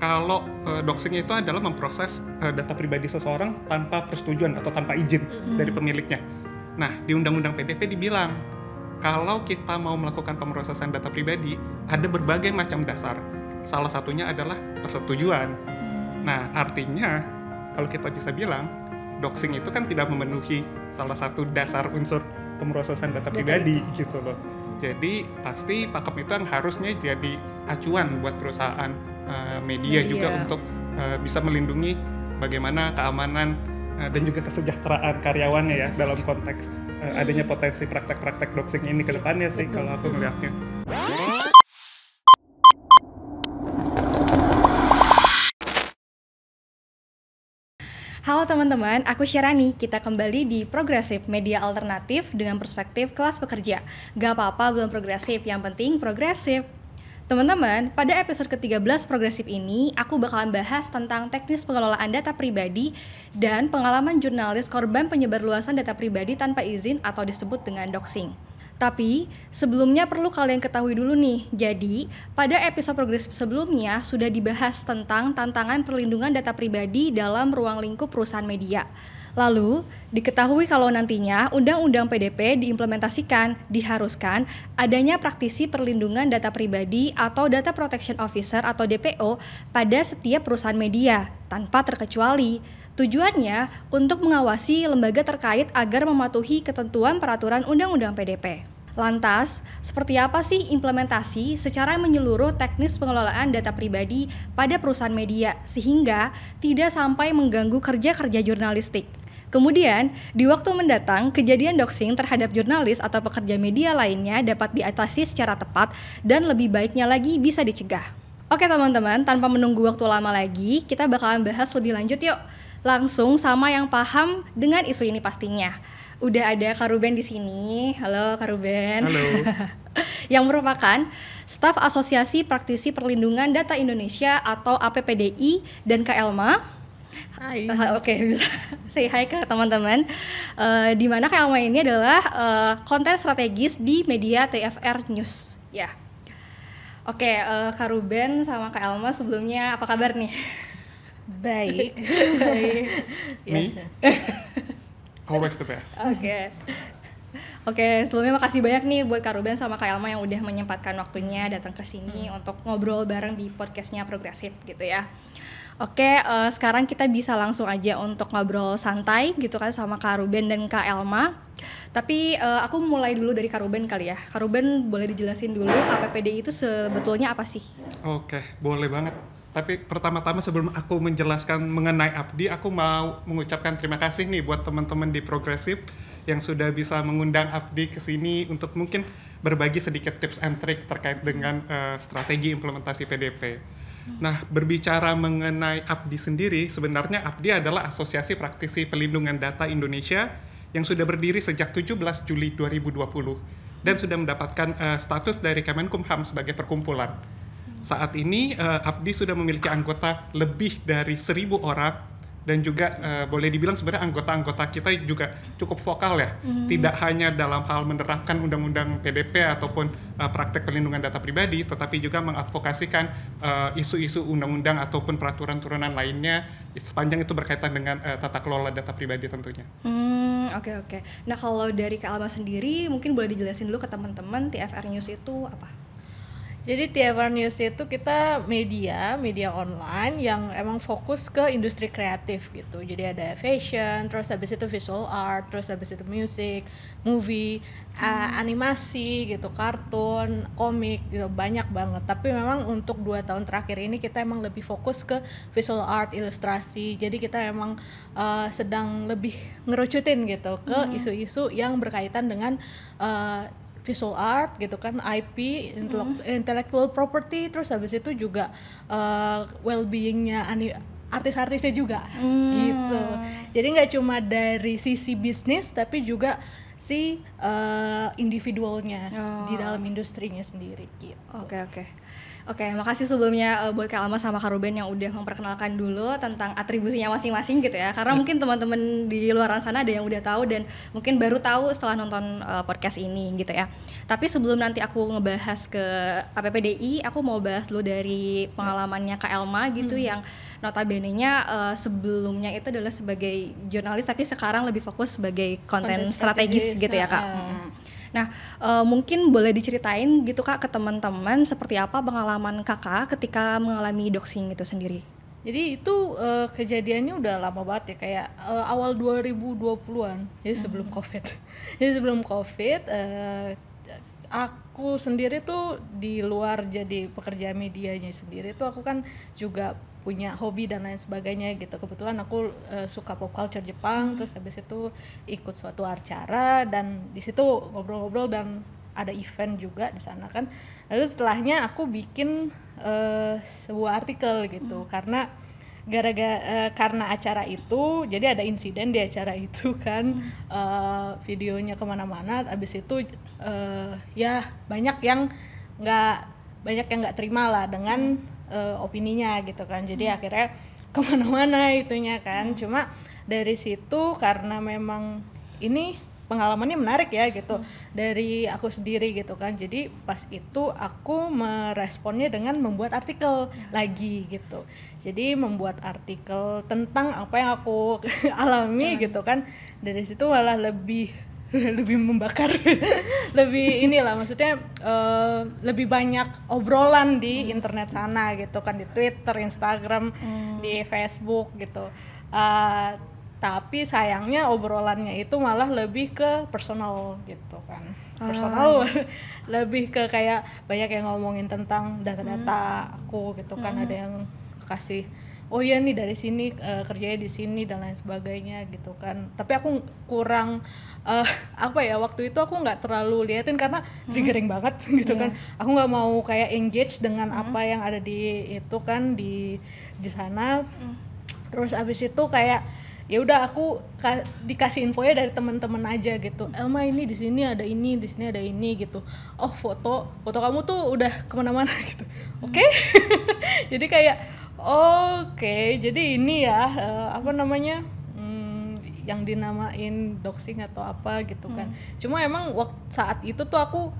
kalau doxing itu adalah memproses data pribadi seseorang tanpa persetujuan atau tanpa izin dari pemiliknya. Nah, di Undang-Undang PDP dibilang kalau kita mau melakukan pemrosesan data pribadi ada berbagai macam dasar. Salah satunya adalah persetujuan. Nah, artinya kalau kita bisa bilang doxing itu kan tidak memenuhi salah satu dasar unsur pemrosesan data pribadi gitu loh. Jadi pasti pakem itu yang harusnya jadi acuan buat perusahaan media juga untuk bisa melindungi bagaimana keamanan dan juga kesejahteraan karyawannya ya dalam konteks adanya potensi praktek-praktek doxing ini ke depannya sih kalau aku melihatnya. Halo teman-teman, aku Syarani. Kita kembali di Progresif, media alternatif dengan perspektif kelas pekerja. Gak apa-apa belum progresif, yang penting progresif. Teman-teman, pada episode ke-13 Progresif ini, aku bakalan bahas tentang teknis pengelolaan data pribadi dan pengalaman jurnalis korban penyebarluasan data pribadi tanpa izin atau disebut dengan doxing. Tapi, sebelumnya perlu kalian ketahui dulu nih. Jadi, pada episode Progresif sebelumnya sudah dibahas tentang tantangan perlindungan data pribadi dalam ruang lingkup perusahaan media. Lalu, diketahui kalau nantinya Undang-Undang PDP diimplementasikan, diharuskan adanya praktisi perlindungan data pribadi atau Data Protection Officer atau DPO pada setiap perusahaan media, tanpa terkecuali. Tujuannya untuk mengawasi lembaga terkait agar mematuhi ketentuan peraturan Undang-Undang PDP. Lantas, seperti apa sih implementasi secara menyeluruh teknis pengelolaan data pribadi pada perusahaan media sehingga tidak sampai mengganggu kerja-kerja jurnalistik? Kemudian, di waktu mendatang, kejadian doxing terhadap jurnalis atau pekerja media lainnya dapat diatasi secara tepat dan lebih baiknya lagi bisa dicegah. Oke teman-teman, tanpa menunggu waktu lama lagi, kita bakalan bahas lebih lanjut yuk. Langsung sama yang paham dengan isu ini pastinya. Udah ada Kak Ruben di sini. Halo Kak Ruben. Halo. Yang merupakan staf Asosiasi Praktisi Perlindungan Data Indonesia atau APPDI dan Kak Elma. Hai. Oke, bisa say hi ke teman-teman. Di mana Kak Elma ini adalah konten strategis di media TFR News. Ya. Oke, Kak Ruben sama Kak Elma sebelumnya apa kabar nih? Baik. Me? Always the best. Oke, sebelumnya makasih banyak nih buat Kak Ruben sama Kak Elma yang udah menyempatkan waktunya datang ke sini untuk ngobrol bareng di podcastnya Progresif gitu ya. Oke, sekarang kita bisa langsung aja untuk ngobrol santai gitu kan sama Kak Ruben dan Kak Elma. Tapi aku mulai dulu dari Kak Ruben kali ya. Kak Ruben boleh dijelasin dulu APPDI itu sebetulnya apa sih? Oke, boleh banget. Tapi pertama-tama sebelum aku menjelaskan mengenai Abdi, aku mau mengucapkan terima kasih nih buat teman-teman di Progresif yang sudah bisa mengundang Abdi ke sini untuk mungkin berbagi sedikit tips and trick terkait dengan strategi implementasi PDP. Nah, berbicara mengenai Abdi sendiri, sebenarnya Abdi adalah Asosiasi Praktisi Pelindungan Data Indonesia yang sudah berdiri sejak 17 Juli 2020 dan sudah mendapatkan status dari Kemenkumham sebagai perkumpulan. Saat ini Abdi sudah memiliki anggota lebih dari 1.000 orang dan juga boleh dibilang sebenarnya anggota-anggota kita juga cukup vokal ya. Tidak hanya dalam hal menerapkan undang-undang PDP ataupun praktek perlindungan data pribadi, tetapi juga mengadvokasikan isu-isu undang-undang ataupun peraturan turunan lainnya sepanjang itu berkaitan dengan tata kelola data pribadi tentunya. Oke. Nah kalau dari Kak Alma sendiri mungkin boleh dijelasin dulu ke teman-teman TFR News itu apa? Jadi TFR News itu kita media online yang emang fokus ke industri kreatif gitu. Jadi ada fashion, terus habis itu visual art, terus habis itu music, movie, animasi gitu, kartun, komik gitu, banyak banget. Tapi memang untuk 2 tahun terakhir ini kita emang lebih fokus ke visual art, ilustrasi. Jadi kita emang sedang lebih ngerucutin gitu ke isu-isu yang berkaitan dengan visual art gitu kan, IP, intellectual property, terus habis itu juga well-beingnya artis-artisnya juga gitu. Jadi nggak cuma dari sisi bisnis tapi juga si individualnya di dalam industrinya sendiri gitu. Oke. Oke, makasih sebelumnya buat Kak Alma sama Kak Ruben yang udah memperkenalkan dulu tentang atribusinya masing-masing gitu ya. Karena mungkin teman-teman di luar sana ada yang udah tahu dan mungkin baru tahu setelah nonton podcast ini gitu ya. Tapi sebelum nanti aku ngebahas ke APPDI, aku mau bahas dulu dari pengalamannya Kak Elma gitu yang notabene-nya sebelumnya itu adalah sebagai jurnalis tapi sekarang lebih fokus sebagai konten strategis gitu ya Kak. Nah, mungkin boleh diceritain gitu Kak ke teman-teman seperti apa pengalaman Kakak ketika mengalami doxing itu sendiri? Jadi itu kejadiannya udah lama banget ya, kayak awal 2020-an, jadi sebelum Covid. Jadi sebelum Covid, aku sendiri tuh di luar jadi pekerja medianya sendiri tuh aku kan juga punya hobi dan lain sebagainya gitu. Kebetulan aku suka pop culture Jepang, terus habis itu ikut suatu acara dan di situ ngobrol-ngobrol dan ada event juga di sana kan. Lalu setelahnya aku bikin sebuah artikel gitu karena karena acara itu, jadi ada insiden di acara itu kan, videonya kemana-mana. Abis itu ya banyak yang nggak terima lah dengan opininya gitu kan. Jadi akhirnya kemana-mana itunya kan. Cuma dari situ karena memang ini pengalamannya menarik ya gitu dari aku sendiri gitu kan. Jadi pas itu aku meresponnya dengan membuat artikel lagi gitu. Jadi membuat artikel tentang apa yang aku alami gitu kan. Dari situ malah lebih membakar lebih inilah maksudnya lebih banyak obrolan di internet sana gitu kan, di Twitter, Instagram, di Facebook gitu. Tapi sayangnya obrolannya itu malah lebih ke personal gitu kan. Personal lebih ke kayak banyak yang ngomongin tentang data-data aku gitu kan. Ada yang kasih oh iya nih dari sini kerjanya di sini dan lain sebagainya gitu kan. Tapi aku kurang apa ya, waktu itu aku nggak terlalu liatin karena triggering banget gitu kan. Aku nggak mau kayak engage dengan apa yang ada di itu kan di sana. Terus abis itu kayak ya udah aku dikasih infonya dari teman-teman aja gitu. Elma ini di sini ada ini, di sini ada ini gitu. Oh foto kamu tuh udah kemana-mana gitu. Oke. Jadi kayak oke, jadi ini ya apa namanya yang dinamain doxing atau apa gitu kan. Cuma emang saat itu tuh aku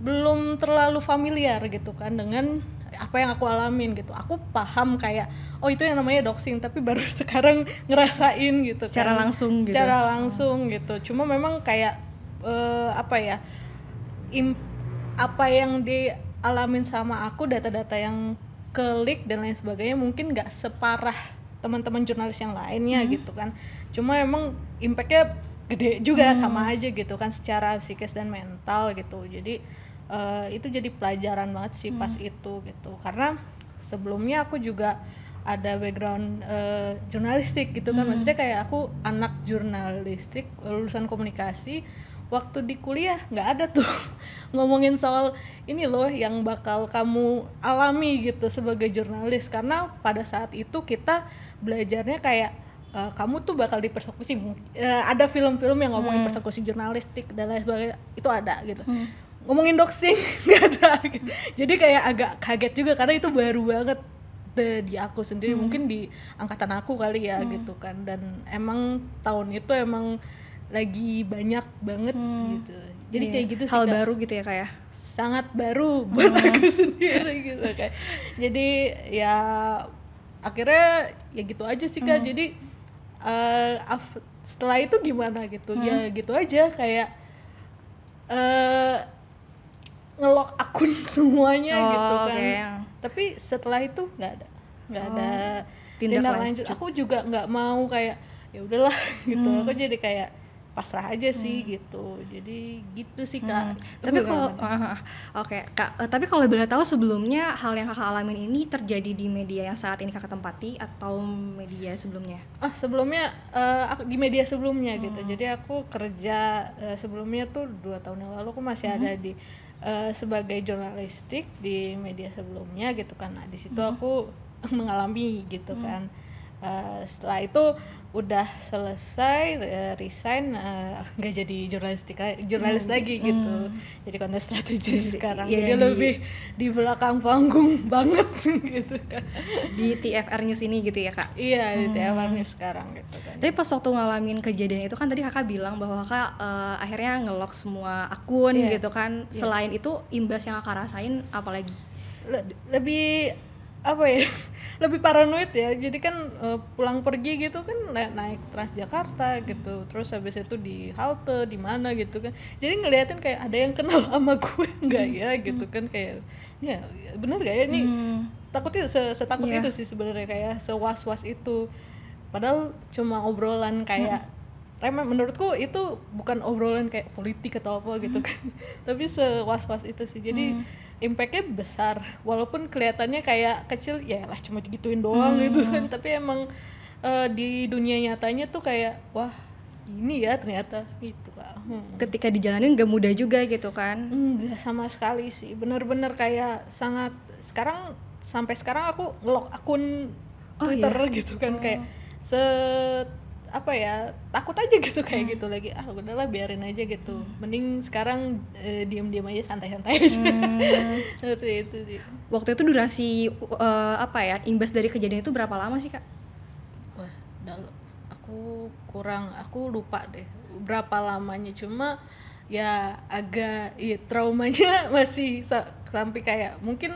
belum terlalu familiar gitu kan dengan apa yang aku alamin gitu. Aku paham kayak oh itu yang namanya doxing, tapi baru sekarang ngerasain gitu secara kan. langsung secara langsung gitu. Cuma memang kayak apa ya, apa yang dialamin sama aku, data-data yang klik dan lain sebagainya mungkin nggak separah teman-teman jurnalis yang lainnya gitu kan. Cuma emang impactnya gede juga, sama aja gitu kan secara psikis dan mental gitu. Jadi itu jadi pelajaran banget sih pas itu gitu, karena sebelumnya aku juga ada background jurnalistik gitu kan. Maksudnya kayak aku anak jurnalistik lulusan komunikasi. Waktu di kuliah nggak ada tuh ngomongin soal ini loh yang bakal kamu alami gitu sebagai jurnalis, karena pada saat itu kita belajarnya kayak kamu tuh bakal dipersekusi. Ada film-film yang ngomongin persekusi jurnalistik dan lain sebagainya, itu ada gitu. Ngomongin doxing nggak ada gitu. Jadi kayak agak kaget juga karena itu baru banget di aku sendiri, mungkin di angkatan aku kali ya gitu kan. Dan emang tahun itu emang lagi banyak banget gitu. Jadi kayak gitu sih, hal Kak. baru gitu ya Kak ya. Sangat baru buat aku sendiri gitu kan. Jadi ya akhirnya ya gitu aja sih Kak. Jadi setelah itu gimana gitu, ya gitu aja kayak nge-lock akun semuanya gitu kan. Tapi setelah itu nggak ada tindak lanjut. Aku juga nggak mau kayak ya udahlah gitu. Aku jadi kayak pasrah aja sih gitu. Jadi gitu sih Kak. Tapi kalau Kak, tapi kalau boleh tahu sebelumnya hal yang Kakak alamin ini terjadi di media yang saat ini Kakak tempati atau media sebelumnya? Sebelumnya aku di media sebelumnya gitu. Jadi aku kerja sebelumnya tuh 2 tahun yang lalu aku masih ada di sebagai jurnalistik di media sebelumnya gitu kan. Nah, di situ aku mengalami gitu kan. Setelah itu udah selesai, resign, nggak jadi jurnalis lagi gitu, jadi content strategist sekarang. Iya, Jadi lebih di belakang panggung banget gitu kan. di TFR News ini gitu ya Kak. Iya, di TFR News sekarang gitu kan. Tapi pas waktu ngalamin kejadian itu kan tadi Kakak bilang bahwa Kakak akhirnya nge-lock semua akun Iya. gitu kan. Selain itu imbas yang Kakak rasain apalagi? Lebih apa ya, lebih paranoid ya. Jadi kan pulang pergi gitu kan naik Transjakarta gitu, terus habis itu di halte di mana gitu kan, jadi ngeliatin kayak ada yang kenal sama gue nggak ya gitu kan, kayak ya bener gak ya ini, takutnya setakut Iya. itu sih sebenarnya, kayak sewas-was itu, padahal cuma obrolan kayak remeh. Menurutku itu bukan obrolan kayak politik atau apa gitu kan, tapi sewas-was itu sih. Jadi impactnya besar, walaupun kelihatannya kayak kecil, ya lah cuma digituin doang gitu kan, tapi emang di dunia nyatanya tuh kayak wah ini ya ternyata gitu Kak. Ketika dijalanin gak mudah juga gitu kan. Enggak sama sekali sih, bener-bener kayak sangat, sampai sekarang aku nge-lock akun Twitter gitu kan, kayak apa ya, takut aja gitu kayak gitu lagi, udahlah biarin aja gitu, mending sekarang diam-diam aja, santai-santai aja. Seperti itu sih. Waktu itu durasi apa ya, imbas dari kejadian itu berapa lama sih Kak? Wah, aku lupa deh berapa lamanya, cuma ya agak traumanya masih sampai kayak mungkin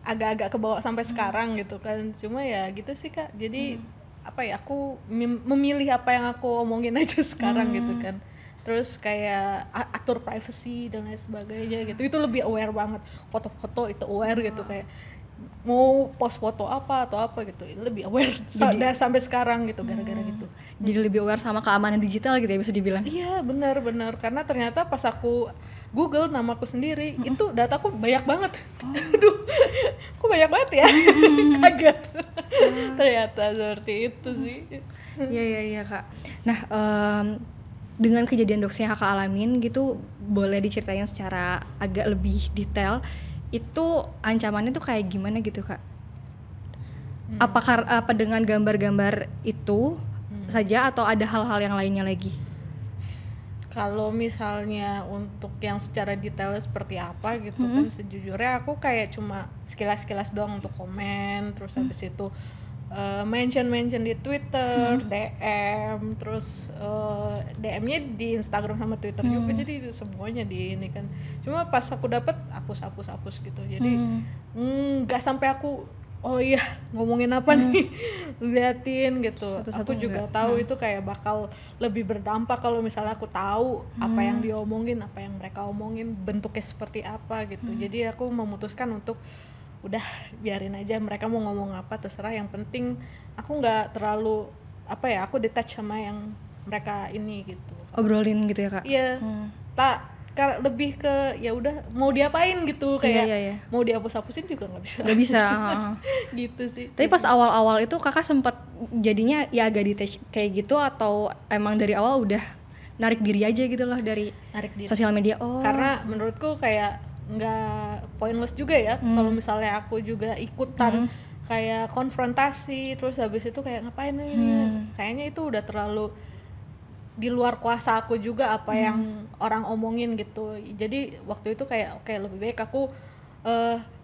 agak-agak kebawa sampai sekarang gitu kan. Cuma ya gitu sih Kak, jadi apa ya, aku memilih apa yang aku omongin aja sekarang gitu kan, terus kayak atur privacy dan lain sebagainya gitu. Itu lebih aware banget, foto-foto itu aware gitu, kayak mau post foto apa atau apa gitu lebih aware sampai sekarang gitu, gara-gara gitu. Jadi lebih aware sama keamanan digital gitu ya, bisa dibilang. Iya benar-benar, karena ternyata pas aku Google namaku sendiri, itu dataku banyak banget. Aduh, kok banyak banget ya? Kaget. Ternyata seperti itu sih. Iya Kak. Nah, dengan kejadian doxing yang Kakak alamin gitu, boleh diceritain secara agak lebih detail, itu ancamannya tuh kayak gimana gitu Kak? Apa dengan gambar-gambar itu saja atau ada hal-hal yang lainnya lagi? Kalau misalnya untuk yang secara detail seperti apa gitu kan, sejujurnya aku kayak cuma sekilas-sekilas doang untuk komen, terus habis itu mention di Twitter, DM, terus DM-nya di Instagram sama Twitter juga, jadi semuanya di ini kan. Cuma pas aku dapet hapus gitu, jadi nggak sampai aku oh iya ngomongin apa nih, liatin gitu. Satu-satu aku juga enggak. tahu itu kayak bakal lebih berdampak kalau misalnya aku tahu apa yang diomongin, apa yang mereka omongin, bentuknya seperti apa gitu. Jadi aku memutuskan untuk udah biarin aja, mereka mau ngomong apa terserah, yang penting aku nggak terlalu apa ya, aku detach sama yang mereka ini gitu. Obrolin gitu ya Kak? Iya, lebih ke ya udah mau diapain gitu, kayak Iya. mau dihapus-hapusin juga nggak bisa. Gak bisa. Gitu sih. Tapi pas awal-awal itu Kakak sempat jadinya ya agak detach kayak gitu, atau emang dari awal udah narik diri aja gitu loh dari Narik diri. sosial media? Karena menurutku kayak nggak pointless juga ya kalau misalnya aku juga ikutan kayak konfrontasi, terus habis itu kayak ngapain ini, kayaknya itu udah terlalu di luar kuasa aku juga apa yang orang omongin gitu. Jadi waktu itu kayak oke, lebih baik aku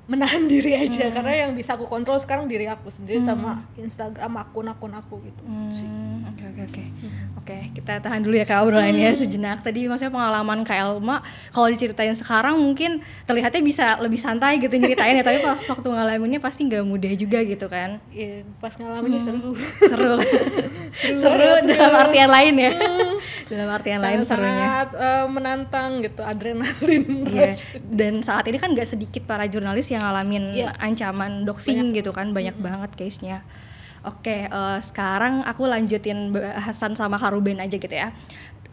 menahan diri aja, karena yang bisa aku kontrol sekarang diri aku sendiri sama Instagram, akun-akun aku gitu. Oke, kita tahan dulu ya Kak obrolannya sejenak. Tadi maksudnya pengalaman Kak Elma kalau diceritain sekarang mungkin terlihatnya bisa lebih santai gitu nyeritain ya, tapi pas waktu ngalaminnya pasti nggak mudah juga gitu kan. Iya, pas ngalaminnya seru. Seru dalam artian lain ya. Dalam artian lain serunya. Sangat menantang gitu, adrenalin. Iya. Dan saat ini kan nggak sedikit para jurnalis yang ngalamin ancaman doxing gitu kan, banyak banget case-nya. Oke, sekarang aku lanjutin bahasan sama Kak Ruben aja gitu ya.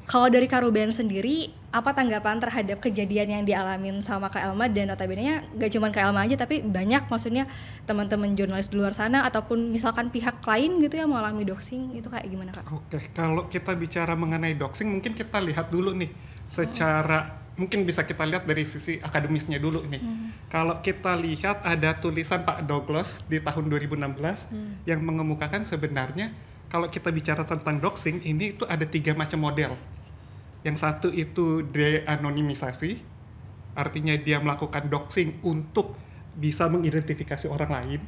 Kalau dari Kak Ruben sendiri, apa tanggapan terhadap kejadian yang dialamin sama Kak Elma, dan notabene-nya gak cuma Kak Elma aja tapi banyak, maksudnya teman-teman jurnalis di luar sana ataupun misalkan pihak lain gitu yang mengalami doxing, itu kayak gimana Kak? Oke, kalau kita bicara mengenai doxing, mungkin kita lihat dulu nih secara mungkin bisa kita lihat dari sisi akademisnya dulu nih. Kalau kita lihat ada tulisan Pak Douglas di tahun 2016 yang mengemukakan sebenarnya kalau kita bicara tentang doxing ini itu ada 3 macam model. Yang satu itu de-anonimisasi, artinya dia melakukan doxing untuk bisa mengidentifikasi orang lain.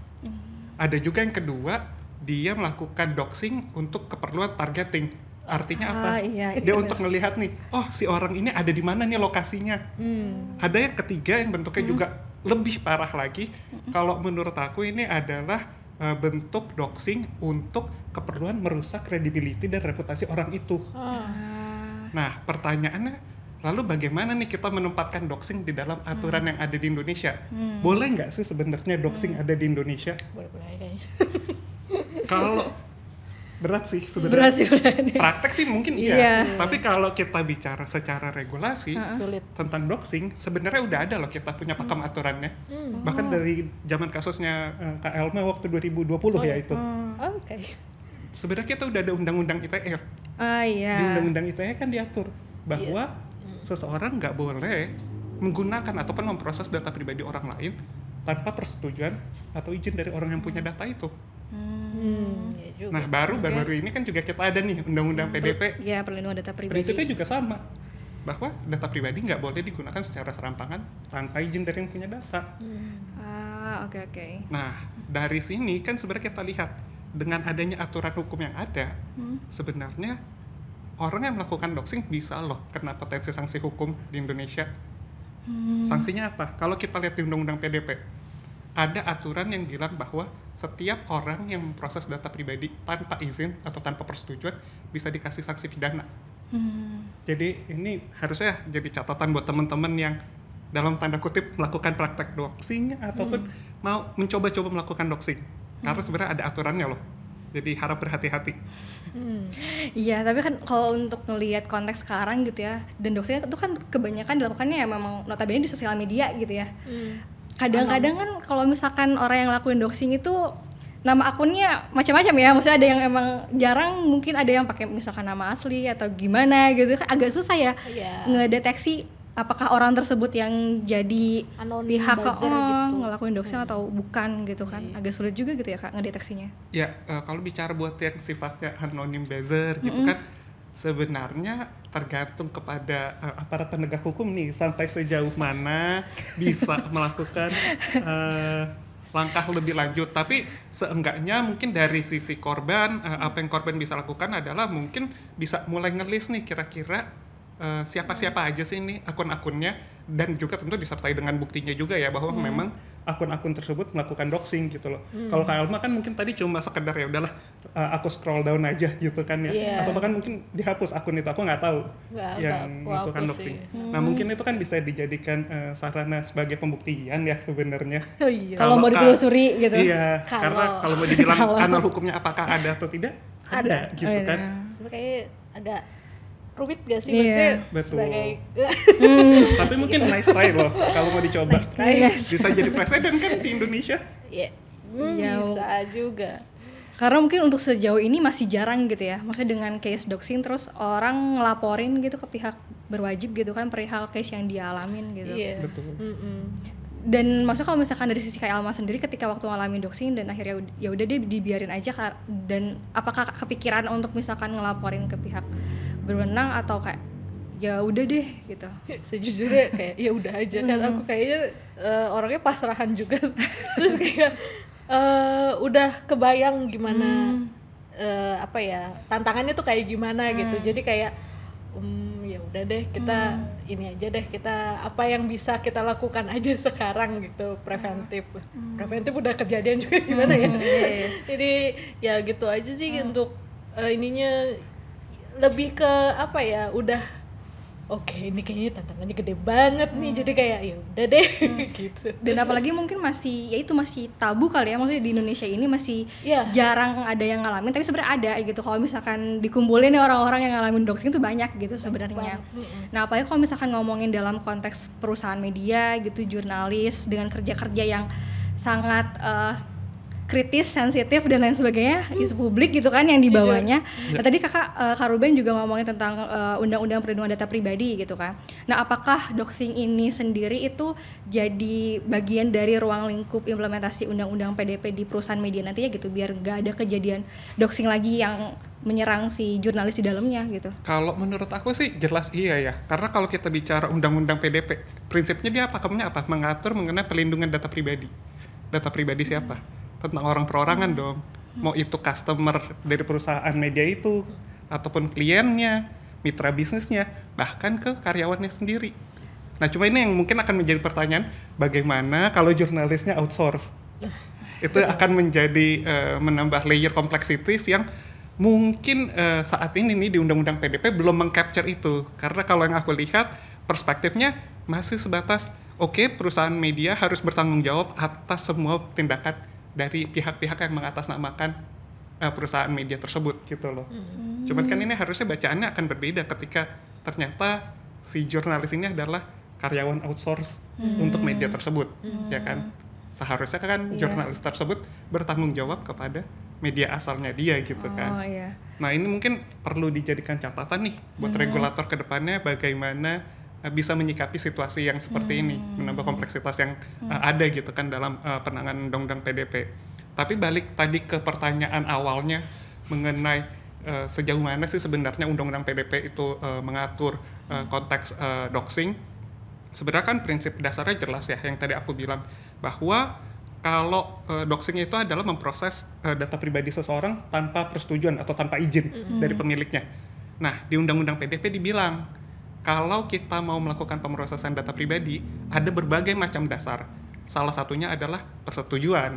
Ada juga yang kedua, dia melakukan doxing untuk keperluan targeting. Artinya apa? Iya, Dia untuk ngelihat nih, oh si orang ini ada di mana nih lokasinya. Ada yang ketiga yang bentuknya juga lebih parah lagi. Kalau menurut aku ini adalah bentuk doxing untuk keperluan merusak credibility dan reputasi orang itu. Nah, pertanyaannya, lalu bagaimana nih kita menempatkan doxing di dalam aturan yang ada di Indonesia? Boleh nggak sih sebenarnya doxing ada di Indonesia? Boleh-boleh aja kayaknya. Kalau berat sih sebenarnya. Praktek sih mungkin iya. Tapi kalau kita bicara secara regulasi Sulit. tentang doxing, sebenarnya udah ada loh kita punya pakem aturannya. Bahkan dari zaman kasusnya Kak Elma waktu 2020 ya itu. Oke. Sebenarnya kita udah ada undang-undang ITE. Iya. Di undang-undang ITE kan diatur bahwa seseorang nggak boleh menggunakan ataupun memproses data pribadi orang lain tanpa persetujuan atau izin dari orang yang punya data itu. Ya juga. Nah, baru-baru ini kan juga kita ada nih undang-undang PDP. Ya, perlindungan data pribadi. Prinsipnya juga sama, bahwa data pribadi nggak boleh digunakan secara serampangan tanpa izin dari yang punya data. Oke. Nah, dari sini kan sebenarnya kita lihat dengan adanya aturan hukum yang ada, sebenarnya orang yang melakukan doxing bisa loh kena potensi sanksi hukum di Indonesia. Sanksinya apa? Kalau kita lihat di undang-undang PDP, ada aturan yang bilang bahwa setiap orang yang memproses data pribadi tanpa izin atau tanpa persetujuan bisa dikasih sanksi pidana. Jadi ini harusnya jadi catatan buat teman-teman yang dalam tanda kutip melakukan praktek doxing ataupun mau mencoba-coba melakukan doxing. Karena sebenarnya ada aturannya loh. Jadi harap berhati-hati. Iya, tapi kan kalau untuk ngelihat konteks sekarang gitu ya, dan doxing itu kan kebanyakan dilakukannya ya memang notabene di sosial media gitu ya. Kadang-kadang kan kalau misalkan orang yang lakuin doxing itu nama akunnya macam-macam ya, maksudnya ada yang emang jarang, mungkin ada yang pakai misalkan nama asli atau gimana gitu kan, agak susah ya ngedeteksi apakah orang tersebut yang jadi Anonim pihak buzzer gitu. ngelakuin doxing atau bukan gitu kan. Agak sulit juga gitu ya Kak ngedeteksinya. Ya, kalau bicara buat yang sifatnya anonim buzzer gitu kan, sebenarnya tergantung kepada aparat penegak hukum nih sampai sejauh mana bisa melakukan langkah lebih lanjut. Tapi seenggaknya mungkin dari sisi korban, apa yang korban bisa lakukan adalah mungkin bisa mulai ngelis nih kira-kira siapa-siapa aja sih ini akun-akunnya, dan juga tentu disertai dengan buktinya juga ya bahwa memang akun-akun tersebut melakukan doxing gitu loh. Kalau Kak Alma kan mungkin tadi cuma sekedar ya udahlah aku scroll down aja gitu kan ya, atau bahkan mungkin dihapus akun itu, aku nggak tahu yang melakukan doxing. Nah mungkin itu kan bisa dijadikan sarana sebagai pembuktian ya sebenarnya. Kalau mau ditelusuri gitu. Iya, karena kalau mau dibilang kanal hukumnya apakah ada atau tidak, ada gitu kan. Sebenarnya kayak agak rumit gak sih? Iya, betul. Sebagai Tapi mungkin nice try loh kalau mau dicoba. Bisa jadi presiden kan di Indonesia. Bisa juga. Karena mungkin untuk sejauh ini masih jarang gitu ya, maksudnya dengan case doxing terus orang ngelaporin gitu ke pihak berwajib gitu kan perihal case yang dia alamin gitu. Iya. Betul. Dan maksudnya kalau misalkan dari sisi Kak Alma sendiri ketika waktu ngalamin doxing dan akhirnya ya udah deh dibiarin aja, dan apakah kepikiran untuk misalkan ngelaporin ke pihak berwenang atau kayak ya udah deh gitu? Sejujurnya kayak ya udah aja kan, aku kayaknya orangnya pasrahan juga. Terus kayak udah kebayang gimana apa ya tantangannya tuh kayak gimana gitu. Jadi kayak ya udah deh kita ini aja deh, kita apa yang bisa kita lakukan aja sekarang gitu, preventif udah kejadian juga gimana ya. Jadi ya gitu aja sih untuk ininya, lebih ke apa ya, udah oke, ini kayaknya tantangannya gede banget nih, jadi kayak ya udah deh gitu. Dan apalagi mungkin masih tabu kali ya, maksudnya di Indonesia ini masih jarang ada yang ngalamin, tapi sebenarnya ada gitu. Kalau misalkan dikumpulin nih orang-orang yang ngalamin doxing itu banyak gitu sebenarnya. Nah apalagi kalau misalkan ngomongin dalam konteks perusahaan media gitu, jurnalis dengan kerja-kerja yang sangat kritis, sensitif dan lain sebagainya, isu publik gitu kan yang dibawanya. Nah tadi Kak Ruben juga ngomongin tentang undang-undang perlindungan data pribadi gitu kan. Nah apakah doxing ini sendiri itu jadi bagian dari ruang lingkup implementasi undang-undang PDP di perusahaan media nantinya gitu, biar nggak ada kejadian doxing lagi yang menyerang si jurnalis di dalamnya gitu? Kalau menurut aku sih jelas iya ya, karena kalau kita bicara undang-undang PDP, prinsipnya dia pakemnya apa? Mengatur mengenai perlindungan data pribadi. Data pribadi siapa? Tentang orang perorangan dong. Mau itu customer dari perusahaan media itu, ataupun kliennya, mitra bisnisnya, bahkan ke karyawannya sendiri. Nah cuma ini yang mungkin akan menjadi pertanyaan, bagaimana kalau jurnalisnya outsource? Itu akan menjadi menambah layer complexities yang mungkin saat ini nih di undang-undang PDP belum meng-capture itu. Karena kalau yang aku lihat perspektifnya masih sebatas oke, perusahaan media harus bertanggung jawab atas semua tindakan dari pihak-pihak yang mengatasnamakan perusahaan media tersebut gitu loh. Cuman kan ini harusnya bacaannya akan berbeda ketika ternyata si jurnalis ini adalah karyawan outsource untuk media tersebut, ya kan? Seharusnya kan jurnalis tersebut bertanggung jawab kepada media asalnya dia gitu kan. Nah ini mungkin perlu dijadikan catatan nih buat regulator ke depannya, bagaimana bisa menyikapi situasi yang seperti ini, menambah kompleksitas yang ada gitu kan dalam penanganan undang-undang PDP. Tapi balik tadi ke pertanyaan awalnya mengenai sejauh mana sih sebenarnya undang-undang PDP itu mengatur konteks doxing. Sebenarnya kan prinsip dasarnya jelas ya, yang tadi aku bilang bahwa kalau doxing itu adalah memproses data pribadi seseorang tanpa persetujuan atau tanpa izin dari pemiliknya. Nah di undang-undang PDP dibilang kalau kita mau melakukan pemrosesan data pribadi, ada berbagai macam dasar. Salah satunya adalah persetujuan.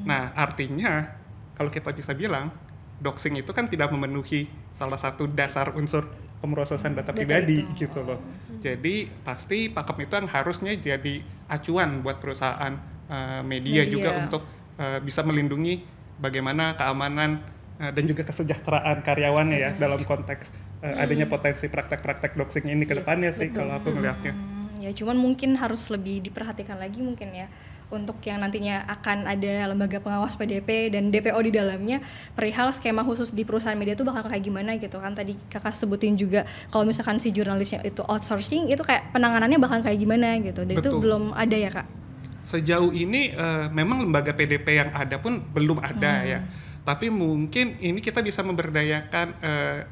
Nah, artinya kalau kita bisa bilang, doxing itu kan tidak memenuhi salah satu dasar unsur pemrosesan data pribadi gitu loh. Jadi pasti pakem itu yang harusnya jadi acuan buat perusahaan media juga untuk bisa melindungi bagaimana keamanan dan juga kesejahteraan karyawannya ya dalam konteks adanya potensi praktek-praktek doxing ini ke depannya sih kalau aku melihatnya. Ya cuman mungkin harus lebih diperhatikan lagi mungkin ya untuk yang nantinya akan ada lembaga pengawas PDP dan DPO di dalamnya, perihal skema khusus di perusahaan media itu bakal kayak gimana gitu kan. Tadi Kakak sebutin juga kalau misalkan si jurnalisnya itu outsourcing, itu kayak penanganannya bakal kayak gimana gitu, dan itu belum ada ya Kak? Sejauh ini memang lembaga PDP yang ada pun belum ada ya. Tapi mungkin ini kita bisa memberdayakan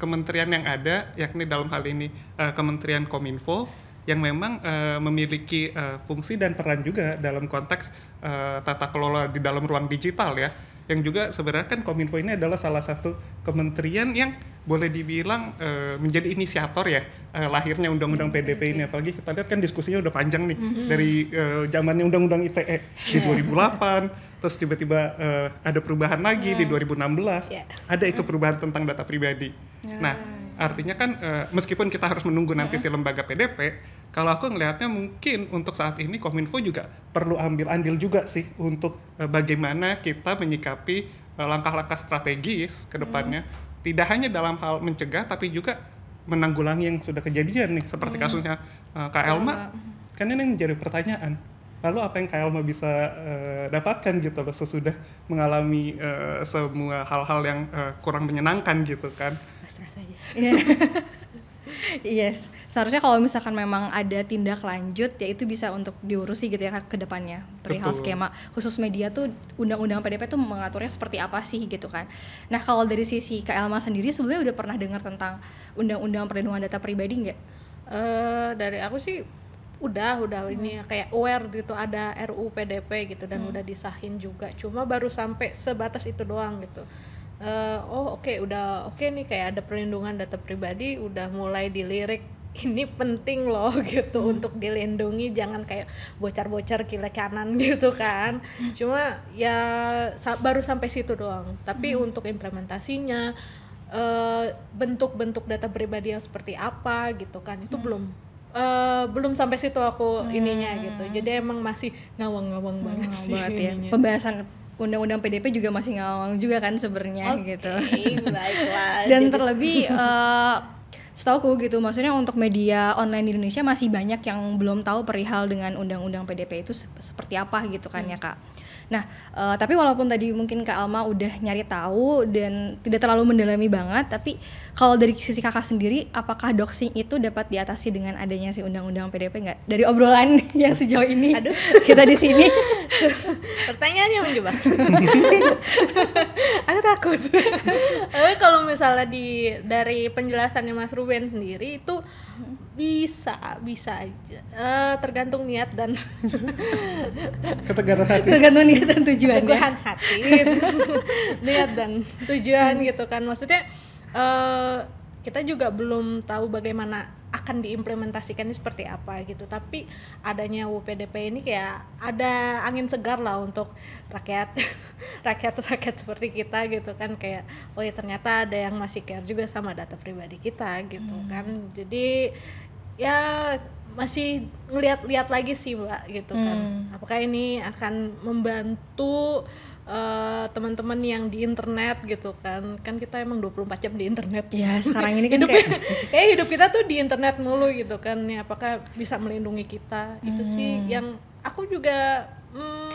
kementerian yang ada, yakni dalam hal ini Kementerian Kominfo, yang memang memiliki fungsi dan peran juga dalam konteks tata kelola di dalam ruang digital ya. Yang juga sebenarnya kan Kominfo ini adalah salah satu kementerian yang boleh dibilang menjadi inisiator ya lahirnya undang-undang PDP ini. Apalagi kita lihat kan diskusinya udah panjang nih dari zamannya undang-undang ITE di 2008. Terus tiba-tiba ada perubahan lagi di 2016, ada itu perubahan tentang data pribadi. Nah, artinya kan meskipun kita harus menunggu nanti si lembaga PDP, kalau aku ngelihatnya mungkin untuk saat ini Kominfo juga perlu ambil andil juga sih untuk bagaimana kita menyikapi langkah-langkah strategis ke depannya, tidak hanya dalam hal mencegah tapi juga menanggulangi yang sudah kejadian nih, seperti kasusnya Kak Elma. Kan ini menjadi pertanyaan. Lalu apa yang Kak Elma bisa dapatkan gitu loh sesudah mengalami semua hal-hal yang kurang menyenangkan gitu kan? Pasrah saja. Yes, seharusnya kalau misalkan memang ada tindak lanjut ya itu bisa untuk diurusi gitu ya ke depannya. Perihal skema khusus media tuh undang-undang PDP tuh mengaturnya seperti apa sih gitu kan. Nah kalau dari sisi Kak Elma sendiri sebenarnya udah pernah dengar tentang undang-undang perlindungan data pribadi nggak? Dari aku sih udah ini kayak aware gitu, ada RUU PDP gitu dan udah disahin juga, cuma baru sampai sebatas itu doang gitu. Udah oke nih, kayak ada perlindungan data pribadi, udah mulai dilirik ini penting loh gitu untuk dilindungi, jangan kayak bocor-bocor kiri kanan gitu kan. Cuma ya baru sampai situ doang, tapi untuk implementasinya bentuk-bentuk data pribadi yang seperti apa gitu kan, itu belum sampai situ aku ininya gitu. Jadi emang masih ngawang-ngawang banget sih ya. Pembahasan undang-undang PDP juga masih ngawang juga kan sebenarnya gitu. Baiklah. Dan terlebih Setauku gitu, maksudnya untuk media online di Indonesia masih banyak yang belum tahu perihal dengan undang-undang PDP itu seperti apa gitu kan ya Kak. Nah, tapi walaupun tadi mungkin Kak Alma udah nyari tahu dan tidak terlalu mendalami banget, tapi kalau dari sisi Kakak sendiri, apakah doxing itu dapat diatasi dengan adanya si undang-undang PDP nggak? Dari obrolan yang sejauh ini kita di sini. Pertanyaannya menjebak. Aku takut. Kalau misalnya dari penjelasannya Mas Ruben sendiri itu bisa aja, tergantung niat dan Ketegaran hati. tergantung niat dan tujuannya. keteguhan hati, niat dan tujuan gitu kan. Maksudnya kita juga belum tahu bagaimana akan diimplementasikannya seperti apa gitu. Tapi adanya UPDP ini kayak ada angin segar lah untuk rakyat seperti kita gitu kan, kayak oh ya ternyata ada yang masih care juga sama data pribadi kita gitu kan. Jadi ya masih ngeliat lagi sih Mbak gitu kan, apakah ini akan membantu teman-teman yang di internet gitu kan kita emang 24 jam di internet Ya sekarang ini kan kayak hidup kita tuh di internet mulu gitu kan ya, apakah bisa melindungi kita. Itu sih yang aku juga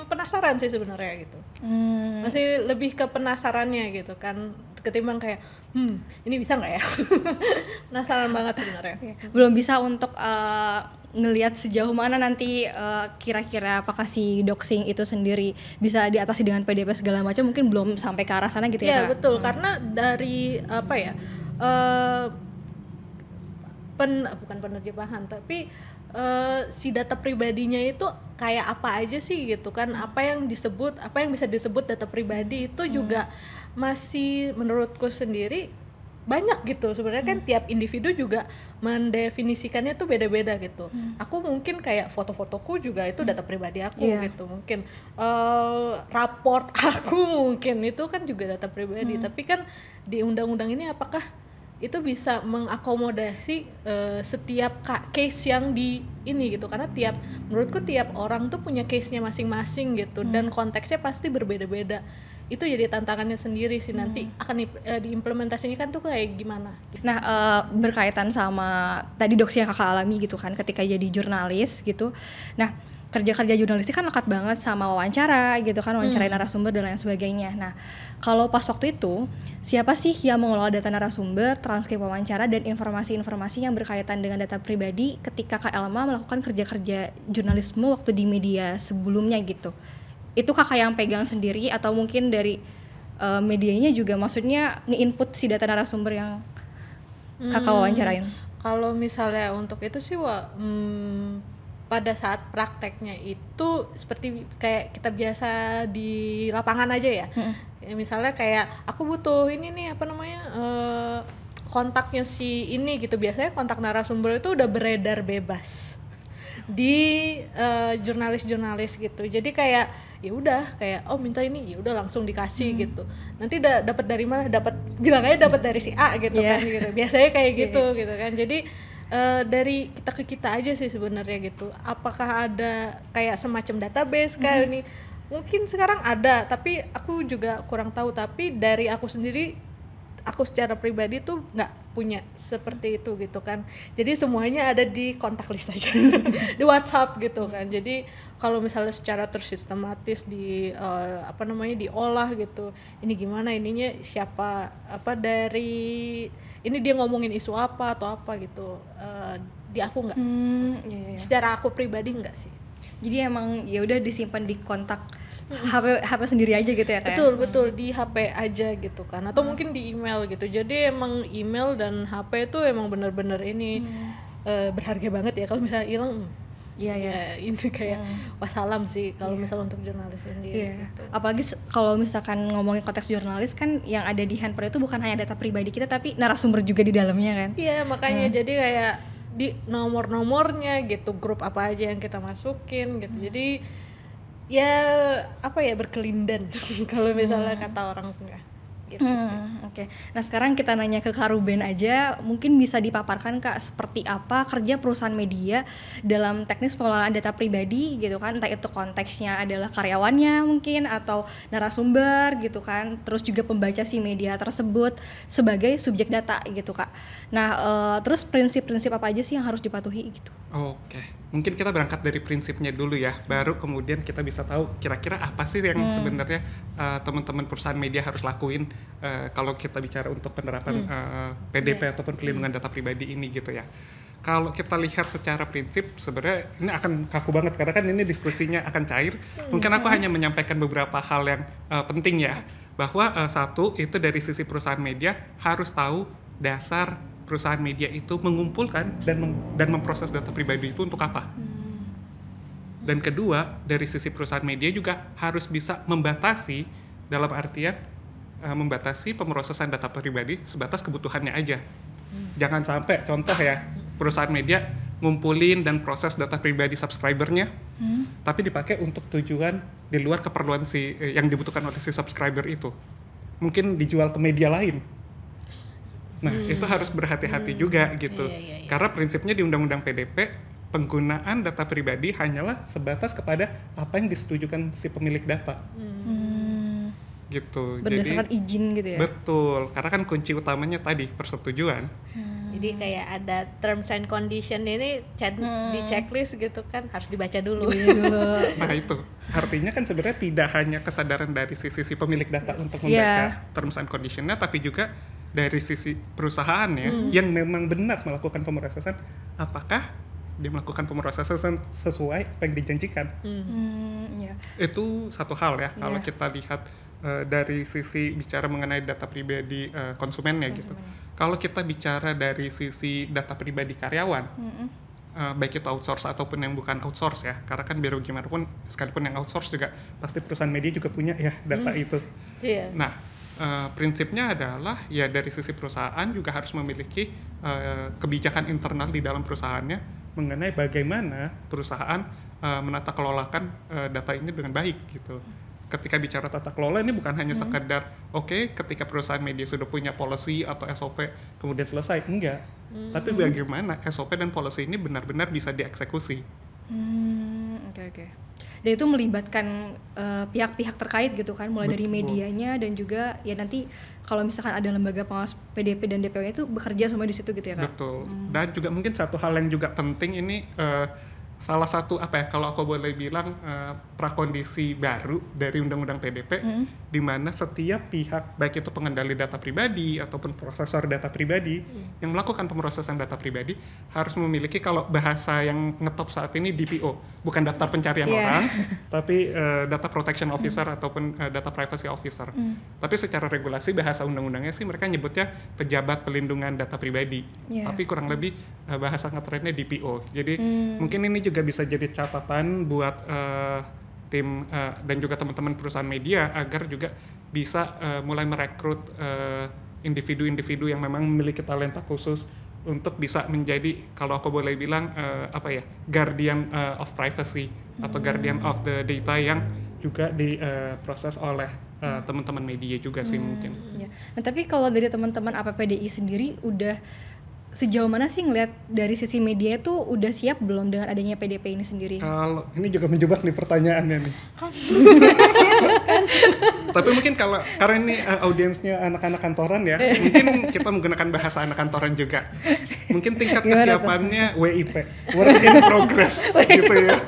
penasaran sih sebenarnya gitu. Masih lebih ke penasarannya gitu kan, ketimbang kayak ini bisa nggak ya. Penasaran banget sebenarnya. belum bisa untuk ngelihat sejauh mana nanti kira-kira apakah si doxing itu sendiri bisa diatasi dengan PDP segala macam, mungkin belum sampai ke arah sana gitu ya Kak? Betul, karena dari apa ya bukan penerjemahan tapi si data pribadinya itu kayak apa aja sih gitu kan, apa yang bisa disebut data pribadi itu juga masih menurutku sendiri banyak gitu sebenarnya kan. Tiap individu juga mendefinisikannya tuh beda-beda gitu. Aku mungkin kayak foto-fotoku juga itu data pribadi aku gitu, mungkin raport aku mungkin itu kan juga data pribadi. Tapi kan di undang-undang ini apakah itu bisa mengakomodasi setiap case yang di ini gitu, karena menurutku tiap orang tuh punya case-nya masing-masing gitu, dan konteksnya pasti berbeda-beda. Itu jadi tantangannya sendiri sih nanti akan diimplementasinya kan tuh kayak gimana. Nah berkaitan sama tadi doxing yang Kakak alami gitu kan ketika jadi jurnalis gitu. Nah kerja-kerja jurnalistik kan lekat banget sama wawancara gitu kan, wawancarai narasumber dan lain sebagainya. Nah kalau pas waktu itu siapa sih yang mengelola data narasumber, transkrip wawancara dan informasi-informasi yang berkaitan dengan data pribadi ketika Kak Elma melakukan kerja-kerja jurnalisme waktu di media sebelumnya gitu? Itu Kakak yang pegang sendiri atau mungkin dari medianya juga maksudnya nge-input si data narasumber yang Kakak wawancarain? Kalau misalnya untuk itu sih pada saat prakteknya itu seperti kayak kita biasa di lapangan aja ya. Misalnya kayak aku butuh ini nih kontaknya si ini gitu. Biasanya kontak narasumber itu udah beredar bebas di jurnalis gitu. Jadi kayak ya udah kayak minta ini, ya udah langsung dikasih gitu. Nanti dapat dari mana? Bilang aja dapat dari si A gitu kan gitu. Biasanya kayak gitu gitu kan. Jadi dari kita ke kita aja sih sebenarnya gitu. Apakah ada kayak semacam database kayak ini? Mungkin sekarang ada, tapi aku juga kurang tahu. Tapi dari aku sendiri, aku secara pribadi tuh nggak punya seperti itu gitu kan. Jadi semuanya ada di kontak list aja di WhatsApp gitu kan. Jadi kalau misalnya secara tersistematis diolah gitu, ini gimana ininya, siapa dari ini dia ngomongin isu apa atau apa gitu, di aku nggak. Secara aku pribadi nggak sih. Jadi emang ya udah disimpan di kontak HP sendiri aja gitu ya kayak. Betul di HP aja gitu kan, atau mungkin di email gitu. Jadi emang email dan HP itu emang bener-bener ini berharga banget ya. Kalau misalnya hilang ini kayak wassalam sih kalau misalnya untuk jurnalis sendiri gitu. Apalagi kalau misalkan ngomongin konteks jurnalis kan yang ada di handphone itu bukan hanya data pribadi kita tapi narasumber juga di dalamnya kan. Makanya jadi kayak di nomor-nomornya gitu, grup apa aja yang kita masukin gitu. Jadi ya berkelindan kalau misalnya kata orang enggak gitu sih. Oke. Nah, sekarang kita nanya ke Kak Ruben aja, mungkin bisa dipaparkan Kak seperti apa kerja perusahaan media dalam teknis pengelolaan data pribadi gitu kan, entah itu konteksnya adalah karyawannya mungkin atau narasumber gitu kan, terus juga pembaca si media tersebut sebagai subjek data gitu Kak. Nah, terus prinsip-prinsip apa aja sih yang harus dipatuhi gitu? Oke, mungkin kita berangkat dari prinsipnya dulu ya, baru kemudian kita bisa tahu kira-kira apa sih yang sebenarnya teman-teman perusahaan media harus lakuin kalau kita bicara untuk penerapan PDP ataupun pelindungan data pribadi ini gitu ya. Kalau kita lihat secara prinsip, sebenarnya ini akan kaku banget karena kan ini diskusinya akan cair. Mungkin aku hanya menyampaikan beberapa hal yang penting ya, bahwa satu itu dari sisi perusahaan media harus tahu dasar perusahaan media itu mengumpulkan dan memproses data pribadi itu untuk apa. Dan kedua, dari sisi perusahaan media juga harus bisa membatasi, dalam artian membatasi pemrosesan data pribadi sebatas kebutuhannya aja. Jangan sampai, contoh ya, perusahaan media ngumpulin dan proses data pribadi subscribernya, tapi dipakai untuk tujuan di luar keperluan yang dibutuhkan oleh si subscriber itu. Mungkin dijual ke media lain. Nah, itu harus berhati-hati juga gitu. Iya. Karena prinsipnya di Undang-Undang PDP, penggunaan data pribadi hanyalah sebatas kepada apa yang disetujukan si pemilik data. Gitu. Berdasarkan izin gitu ya? Betul, karena kan kunci utamanya tadi persetujuan. Jadi kayak ada terms and condition ini di checklist gitu kan, harus dibaca dulu. Nah itu, artinya kan sebenarnya tidak hanya kesadaran dari sisi pemilik data untuk membaca terms and condition-nya, tapi juga dari sisi perusahaannya yang memang benar melakukan pemrosesan, apakah dia melakukan pemrosesan sesuai apa yang dijanjikan. Itu satu hal ya, kalau kita lihat dari sisi bicara mengenai data pribadi konsumennya gitu. Kalau kita bicara dari sisi data pribadi karyawan, baik itu outsource ataupun yang bukan outsource ya, karena kan biar gimana pun sekalipun yang outsource juga pasti perusahaan media juga punya ya data itu. Nah, prinsipnya adalah ya dari sisi perusahaan juga harus memiliki kebijakan internal di dalam perusahaannya mengenai bagaimana perusahaan menata kelolakan data ini dengan baik gitu. Ketika bicara tata kelola ini bukan hanya sekedar ketika perusahaan media sudah punya policy atau SOP kemudian selesai, enggak. Tapi bagaimana SOP dan policy ini benar-benar bisa dieksekusi. Oke. Dan itu melibatkan pihak-pihak terkait gitu kan, mulai dari medianya dan juga ya nanti kalau misalkan ada lembaga pengawas PDP dan DPO itu bekerja semua di situ gitu ya Kak? Betul. Dan juga mungkin satu hal yang juga penting ini salah satu kalau aku boleh bilang prakondisi baru dari Undang-Undang PDP di mana setiap pihak baik itu pengendali data pribadi ataupun prosesor data pribadi yang melakukan pemrosesan data pribadi harus memiliki, kalau bahasa yang ngetop saat ini DPO, bukan daftar pencarian orang tapi data protection officer ataupun data privacy officer. Tapi secara regulasi bahasa undang-undangnya sih mereka nyebutnya pejabat pelindungan data pribadi. Tapi kurang lebih bahasa ngetrennya DPO. Jadi mungkin ini juga bisa jadi catatan buat tim dan juga teman-teman perusahaan media agar juga bisa mulai merekrut individu-individu yang memang memiliki talenta khusus untuk bisa menjadi, kalau aku boleh bilang guardian of privacy atau guardian of the data yang juga diproses oleh teman-teman media juga sih mungkin. Nah, tapi kalau dari teman-teman APPDI sendiri udah sejauh mana sih ngelihat dari sisi media itu udah siap belum dengan adanya PDP ini sendiri? Kalau ini juga menjebak nih pertanyaannya nih. Tapi mungkin karena ini audiensnya anak-anak kantoran ya, mungkin kita menggunakan bahasa anak kantoran juga. Mungkin tingkat kesiapannya WIP, work in progress gitu ya.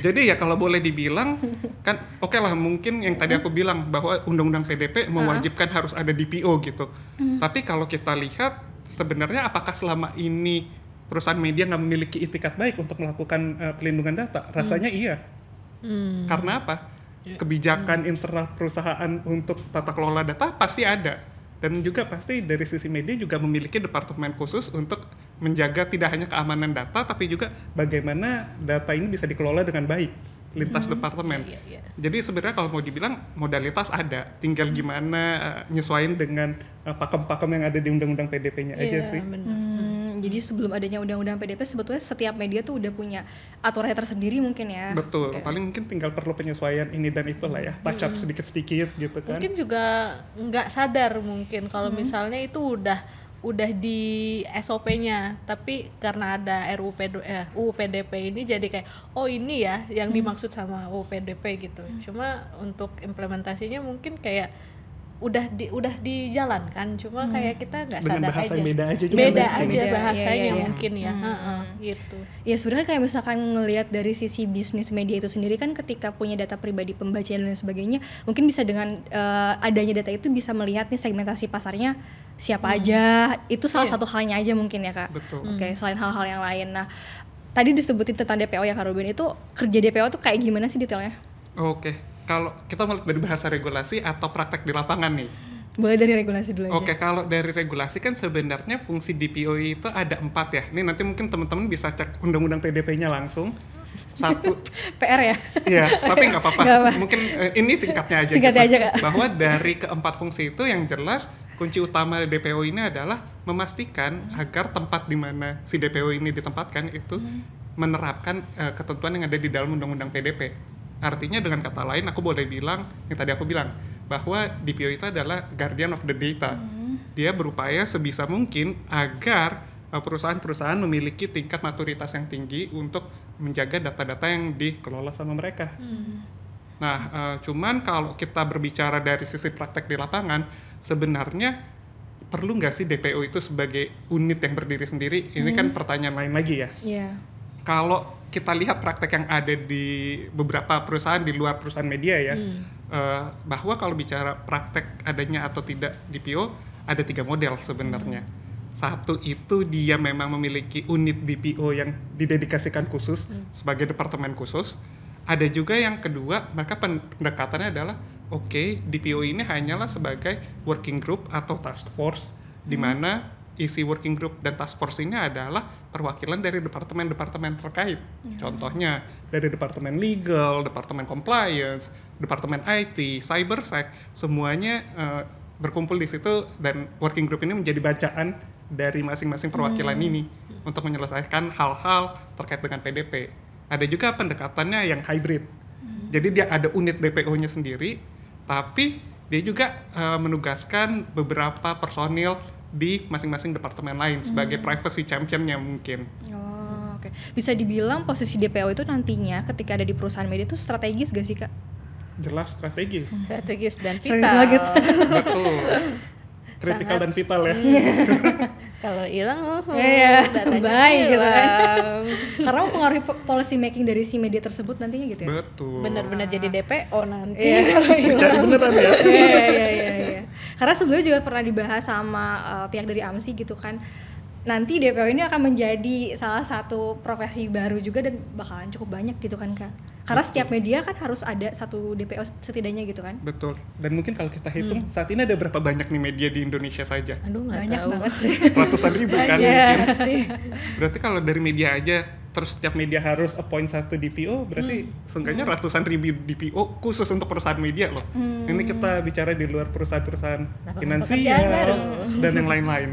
Jadi ya kalau boleh dibilang kan lah mungkin yang tadi aku bilang bahwa Undang-Undang PDP mewajibkan harus ada DPO gitu. Tapi kalau kita lihat sebenarnya apakah selama ini perusahaan media nggak memiliki itikat baik untuk melakukan pelindungan data? Rasanya iya. Karena apa? Kebijakan internal perusahaan untuk tata kelola data pasti ada. Dan juga pasti dari sisi media juga memiliki departemen khusus untuk menjaga tidak hanya keamanan data, tapi juga bagaimana data ini bisa dikelola dengan baik lintas departemen. Jadi sebenarnya kalau mau dibilang modalitas ada, tinggal gimana nyesuaiin dengan pakem-pakem yang ada di Undang-Undang PDP-nya aja sih. Jadi sebelum adanya undang-undang PDP sebetulnya setiap media tuh udah punya aturannya tersendiri mungkin ya. Betul, Oke. paling mungkin tinggal perlu penyesuaian ini dan itu lah ya, touch up sedikit-sedikit gitu kan. Mungkin juga nggak sadar mungkin kalau misalnya itu udah di SOP-nya, tapi karena ada UU PDP ini jadi kayak oh ini ya yang dimaksud sama UU PDP gitu. Cuma untuk implementasinya mungkin kayak udah dijalankan, cuma kayak kita nggak Dengan sadar bahasa aja. yang beda aja juga Beda mungkin. aja Beda, bahasanya iya. mungkin ya, gitu. Ya sebenarnya kayak misalkan ngelihat dari sisi bisnis media itu sendiri kan ketika punya data pribadi pembacaan dan sebagainya, mungkin bisa dengan adanya data itu bisa melihat nih segmentasi pasarnya siapa aja. Itu salah satu halnya aja mungkin ya Kak. Betul. Oke, selain hal-hal yang lain. Nah, tadi disebutin tentang DPO ya Kak Ruben, itu kerja DPO tuh kayak gimana sih detailnya? Oke, kalau kita mulai dari bahasa regulasi atau praktek di lapangan nih. Boleh dari regulasi dulu aja. Oke, kalau dari regulasi kan sebenarnya fungsi DPO itu ada 4 ya. Ini nanti mungkin teman-teman bisa cek undang-undang PDP-nya langsung. Satu, PR ya? iya, tapi nggak apa-apa. Nggak apa. Mungkin ini singkatnya aja. Singkatnya gitu. aja, Kak. Bahwa dari keempat fungsi itu yang jelas kunci utama DPO ini adalah memastikan agar tempat di mana si DPO ini ditempatkan itu menerapkan ketentuan yang ada di dalam undang-undang PDP. Artinya dengan kata lain aku boleh bilang yang tadi aku bilang bahwa DPO itu adalah guardian of the data. Dia berupaya sebisa mungkin agar perusahaan-perusahaan memiliki tingkat maturitas yang tinggi untuk menjaga data-data yang dikelola sama mereka. Nah, cuman kalau kita berbicara dari sisi praktek di lapangan, sebenarnya perlu nggak sih DPO itu sebagai unit yang berdiri sendiri? Ini kan pertanyaan lain lagi ya. Iya. Kalau kita lihat praktek yang ada di beberapa perusahaan di luar perusahaan media ya, bahwa kalau bicara praktek adanya atau tidak DPO, ada 3 model sebenarnya. Satu itu dia memang memiliki unit DPO yang didedikasikan khusus sebagai departemen khusus. Ada juga yang kedua, mereka pendekatannya adalah oke, DPO ini hanyalah sebagai working group atau task force di mana isi working group dan task force ini adalah perwakilan dari departemen-departemen terkait. Contohnya dari departemen legal, departemen compliance, departemen IT, cybersec, semuanya berkumpul di situ dan working group ini menjadi bacaan dari masing-masing perwakilan ini untuk menyelesaikan hal-hal terkait dengan PDP. Ada juga pendekatannya yang hybrid. Jadi dia ada unit DPO-nya sendiri, tapi dia juga menugaskan beberapa personil di masing-masing departemen lain sebagai privacy champion-nya mungkin. Oh, oke. Bisa dibilang posisi DPO itu nantinya ketika ada di perusahaan media itu strategis gak sih Kak? Jelas strategis. Strategis dan Strategis vital. banget. Betul. Kritikal dan vital ya. Kalau hilang, Iya, datanya bye gitu kan. hilang. Karena mempengaruhi policy making dari si media tersebut nantinya gitu ya. Betul. Benar-benar jadi DPO nanti. Iya, kalau Cari beneran ya. iya. Karena sebelumnya juga pernah dibahas sama pihak dari AMSI gitu kan. Nanti DPO ini akan menjadi salah satu profesi baru juga dan bakalan cukup banyak gitu kan Kak. Karena setiap media kan harus ada satu DPO setidaknya gitu kan. Betul. Dan mungkin kalau kita hitung saat ini ada berapa banyak nih media di Indonesia saja? Aduh, nggak Banyak tahu. banget sih. Ratusan ribu kan Iya, mungkin. pasti. Berarti kalau dari media aja terus setiap media harus appoint satu DPO, berarti seenggaknya ratusan ribu DPO khusus untuk perusahaan media loh. Ini kita bicara di luar perusahaan-perusahaan Lapangan finansial pekerjaan baru. dan yang lain-lain.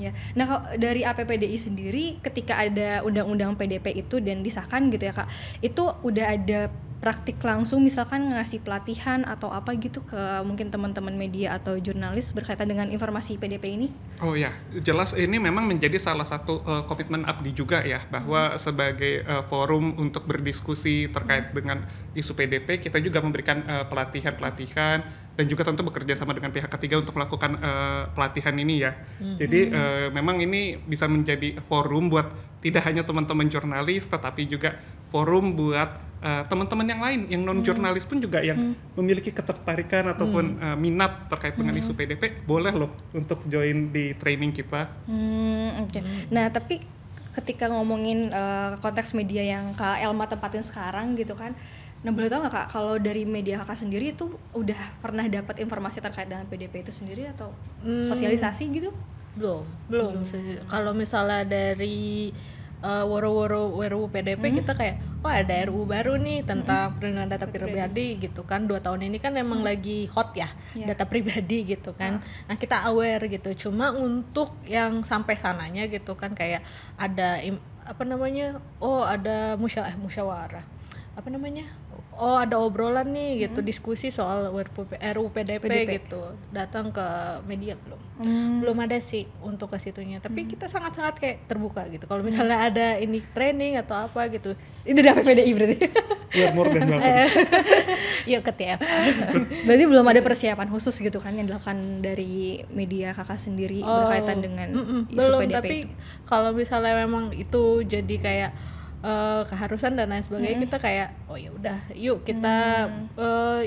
Ya. Nah, kalau dari APPDI sendiri ketika ada undang-undang PDP itu dan disahkan gitu ya Kak, itu udah ada praktik langsung misalkan ngasih pelatihan atau apa gitu ke mungkin teman-teman media atau jurnalis berkaitan dengan informasi PDP ini? Oh ya, jelas ini memang menjadi salah satu komitmen APDI juga ya, bahwa sebagai forum untuk berdiskusi terkait dengan isu PDP, kita juga memberikan pelatihan-pelatihan dan juga tentu bekerja sama dengan pihak ketiga untuk melakukan pelatihan ini ya. Jadi memang ini bisa menjadi forum buat tidak hanya teman-teman jurnalis, tetapi juga forum buat teman-teman yang lain, yang non-jurnalis pun juga yang memiliki ketertarikan ataupun minat terkait dengan isu PDP, boleh loh untuk join di training kita. Oke. Nah, tapi ketika ngomongin konteks media yang Kak Elma tempatin sekarang gitu kan, nah boleh tahu nggak Kak, kalau dari media Kakak sendiri itu udah pernah dapat informasi terkait dengan PDP itu sendiri atau sosialisasi gitu? Belum. Kalau misalnya dari woro-woro RUU PDP kita kayak oh ada RUU baru nih tentang perlindungan data pribadi gitu kan. 2 tahun ini kan emang lagi hot ya data pribadi gitu kan. Nah kita aware gitu, cuma untuk yang sampai sananya gitu kan kayak ada ada musyawarah ada obrolan nih gitu, diskusi soal RUU PDP gitu, datang ke media belum ada sih untuk ke situnya, tapi kita sangat-sangat kayak terbuka gitu kalau misalnya ada ini training atau apa gitu. Ini udah PDI berarti? Ya, more than welcome. Yuk ke TF. Berarti belum ada persiapan khusus gitu kan yang dilakukan dari media kakak sendiri berkaitan dengan isu belum, PDP tapi itu? kalau misalnya memang itu jadi kayak keharusan dan lain sebagainya, kita kayak oh ya udah yuk kita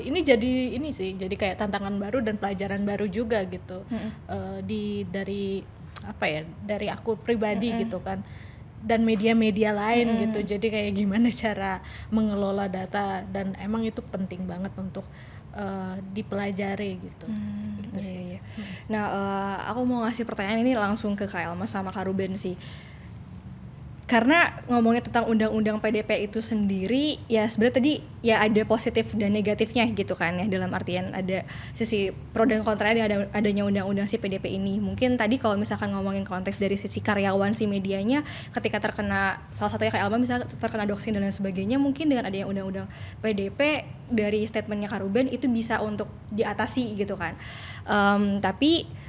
ini jadi kayak tantangan baru dan pelajaran baru juga gitu dari aku pribadi gitu kan, dan media-media lain gitu. Jadi kayak gimana cara mengelola data, dan emang itu penting banget untuk dipelajari gitu. Gitu sih. Iya. Nah, aku mau ngasih pertanyaan ini langsung ke Kak Elma sama Kak Ruben sih. Karena ngomongin tentang undang-undang PDP itu sendiri, ya sebenarnya tadi ya ada positif dan negatifnya gitu kan ya, dalam artian ada sisi pro dan kontranya adanya undang-undang si PDP ini. Mungkin tadi kalau misalkan ngomongin konteks dari sisi karyawan si medianya, ketika terkena salah satunya kayak Alma misalnya terkena doxing dan lain sebagainya, mungkin dengan adanya undang-undang PDP dari statementnya Kak Ruben itu bisa untuk diatasi gitu kan. Tapi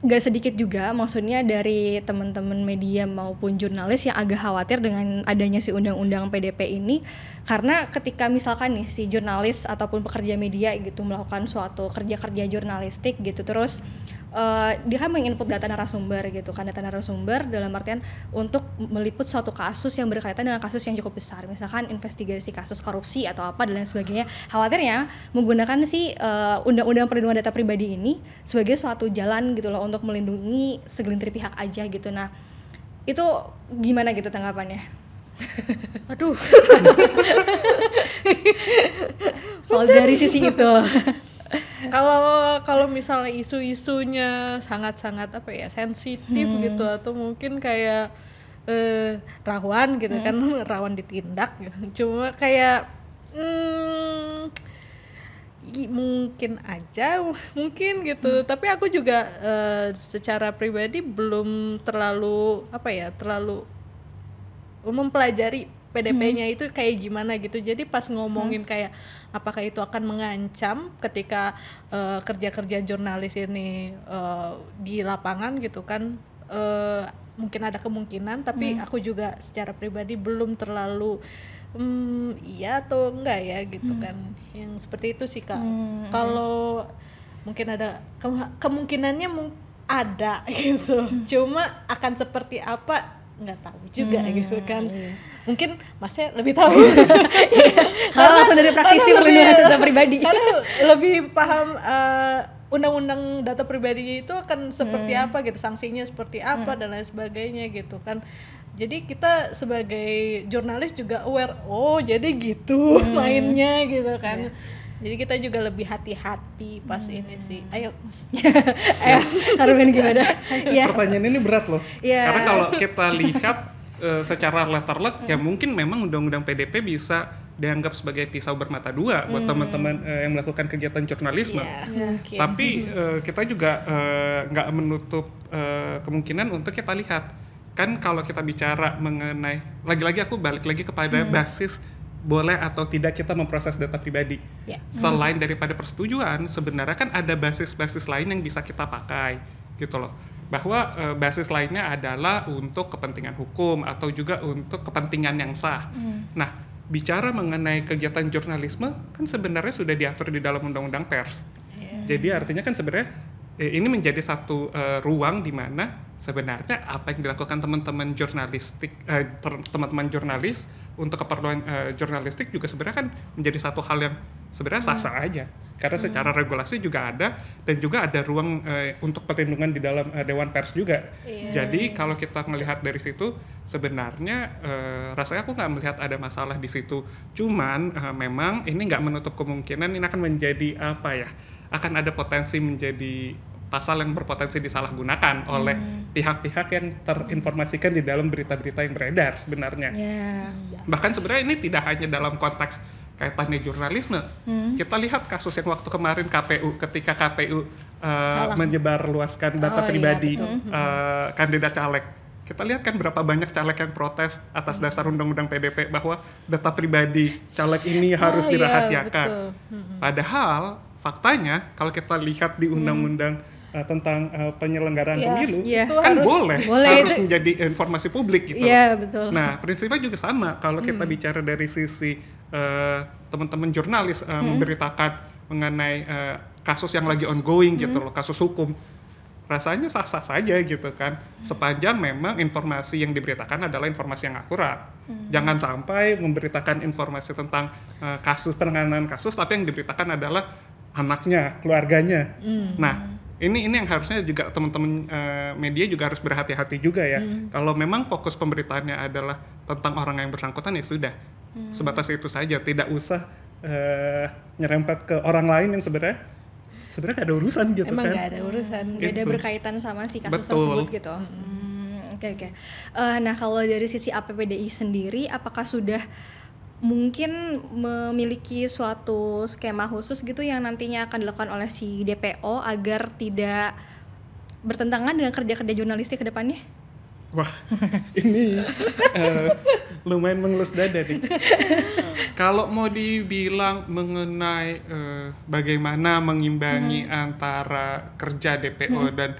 gak sedikit juga maksudnya dari teman-teman media maupun jurnalis yang agak khawatir dengan adanya si undang-undang PDP ini, karena ketika misalkan nih si jurnalis ataupun pekerja media gitu melakukan suatu kerja-kerja jurnalistik gitu, terus dia kan menginput data narasumber gitu kan, data narasumber dalam artian untuk meliput suatu kasus yang berkaitan dengan kasus yang cukup besar, misalkan investigasi kasus korupsi atau apa dan lain sebagainya. Khawatirnya menggunakan si undang-undang perlindungan data pribadi ini sebagai suatu jalan gitu loh untuk melindungi segelintir pihak aja gitu. Nah itu gimana gitu tanggapannya? Aduh. Kalau dari sisi itu kalau misalnya isu-isunya sangat-sangat sensitif gitu, atau mungkin kayak rawan gitu kan, rawan ditindak gitu. Cuma kayak mungkin gitu. Tapi aku juga secara pribadi belum terlalu mempelajari PDP-nya itu kayak gimana gitu. Jadi pas ngomongin kayak apakah itu akan mengancam ketika kerja-kerja jurnalis ini di lapangan gitu kan, mungkin ada kemungkinan, tapi aku juga secara pribadi belum terlalu iya atau enggak ya gitu kan. Yang seperti itu sih Kak. Kalau mungkin ada kemungkinannya ada gitu. Cuma akan seperti apa nggak tahu juga gitu kan. Mungkin Masnya lebih tahu. Karena langsung dari praktisi perlindungan data pribadi. Karena lebih paham undang-undang data pribadi itu akan seperti apa gitu, sanksinya seperti apa dan lain sebagainya gitu kan. Jadi kita sebagai jurnalis juga aware, oh jadi gitu mainnya gitu kan. Jadi kita juga lebih hati-hati pas ini sih. Ayo Mas. Ayo, Karumen gimana? Ya. Pertanyaan ini berat loh. Ya. Karena kalau kita lihat secara letterlek ya mungkin memang undang-undang PDP bisa dianggap sebagai pisau bermata dua buat teman-teman yang melakukan kegiatan jurnalisme. Tapi kita juga nggak menutup kemungkinan untuk kita lihat. Kan kalau kita bicara mengenai, lagi-lagi aku balik lagi kepada basis boleh atau tidak kita memproses data pribadi. Selain daripada persetujuan, sebenarnya kan ada basis-basis lain yang bisa kita pakai gitu loh. Bahwa basis lainnya adalah untuk kepentingan hukum atau juga untuk kepentingan yang sah. Nah, bicara mengenai kegiatan jurnalisme kan sebenarnya sudah diatur di dalam undang-undang pers. Jadi artinya kan sebenarnya ini menjadi satu ruang di mana sebenarnya apa yang dilakukan teman-teman jurnalistik, teman-teman jurnalis untuk keperluan jurnalistik juga sebenarnya kan menjadi satu hal yang sebenarnya sah-sah aja. Karena secara regulasi juga ada, dan juga ada ruang untuk perlindungan di dalam Dewan Pers juga. Jadi kalau kita melihat dari situ, sebenarnya rasanya aku nggak melihat ada masalah di situ. Cuman memang ini nggak menutup kemungkinan ini akan menjadi akan ada potensi menjadi pasal yang berpotensi disalahgunakan oleh pihak-pihak yang terinformasikan di dalam berita-berita yang beredar sebenarnya. Bahkan sebenarnya ini tidak hanya dalam konteks kaitannya jurnalisme. Kita lihat kasus yang waktu kemarin KPU, ketika KPU menyebarluaskan data pribadi kandidat caleg. Kita lihat kan berapa banyak caleg yang protes atas dasar undang-undang PDP bahwa data pribadi caleg ini harus dirahasiakan. Padahal faktanya kalau kita lihat di undang-undang tentang penyelenggaraan pemilu kan harus menjadi informasi publik gitu. Betul. Nah, prinsipnya juga sama kalau kita bicara dari sisi teman-teman jurnalis memberitakan mengenai kasus yang lagi ongoing gitu loh, kasus hukum. Rasanya sah-sah saja gitu kan, sepanjang memang informasi yang diberitakan adalah informasi yang akurat. Jangan sampai memberitakan informasi tentang kasus, penanganan kasus, tapi yang diberitakan adalah anaknya, keluarganya. Nah, ini yang harusnya juga teman-teman media juga harus berhati-hati juga ya. Kalau memang fokus pemberitaannya adalah tentang orang yang bersangkutan, ya sudah, sebatas itu saja, tidak usah nyerempet ke orang lain yang sebenarnya gak ada urusan gitu. Emang kan. gak ada urusan, gak ada berkaitan sama si kasus tersebut gitu. Oke. Nah, kalau dari sisi APPDI sendiri, apakah sudah mungkin memiliki suatu skema khusus gitu yang nantinya akan dilakukan oleh si DPO agar tidak bertentangan dengan kerja-kerja jurnalistik ke depannya? Wah, ini lumayan mengelus dada nih. Kalau mau dibilang mengenai bagaimana mengimbangi antara kerja DPO dan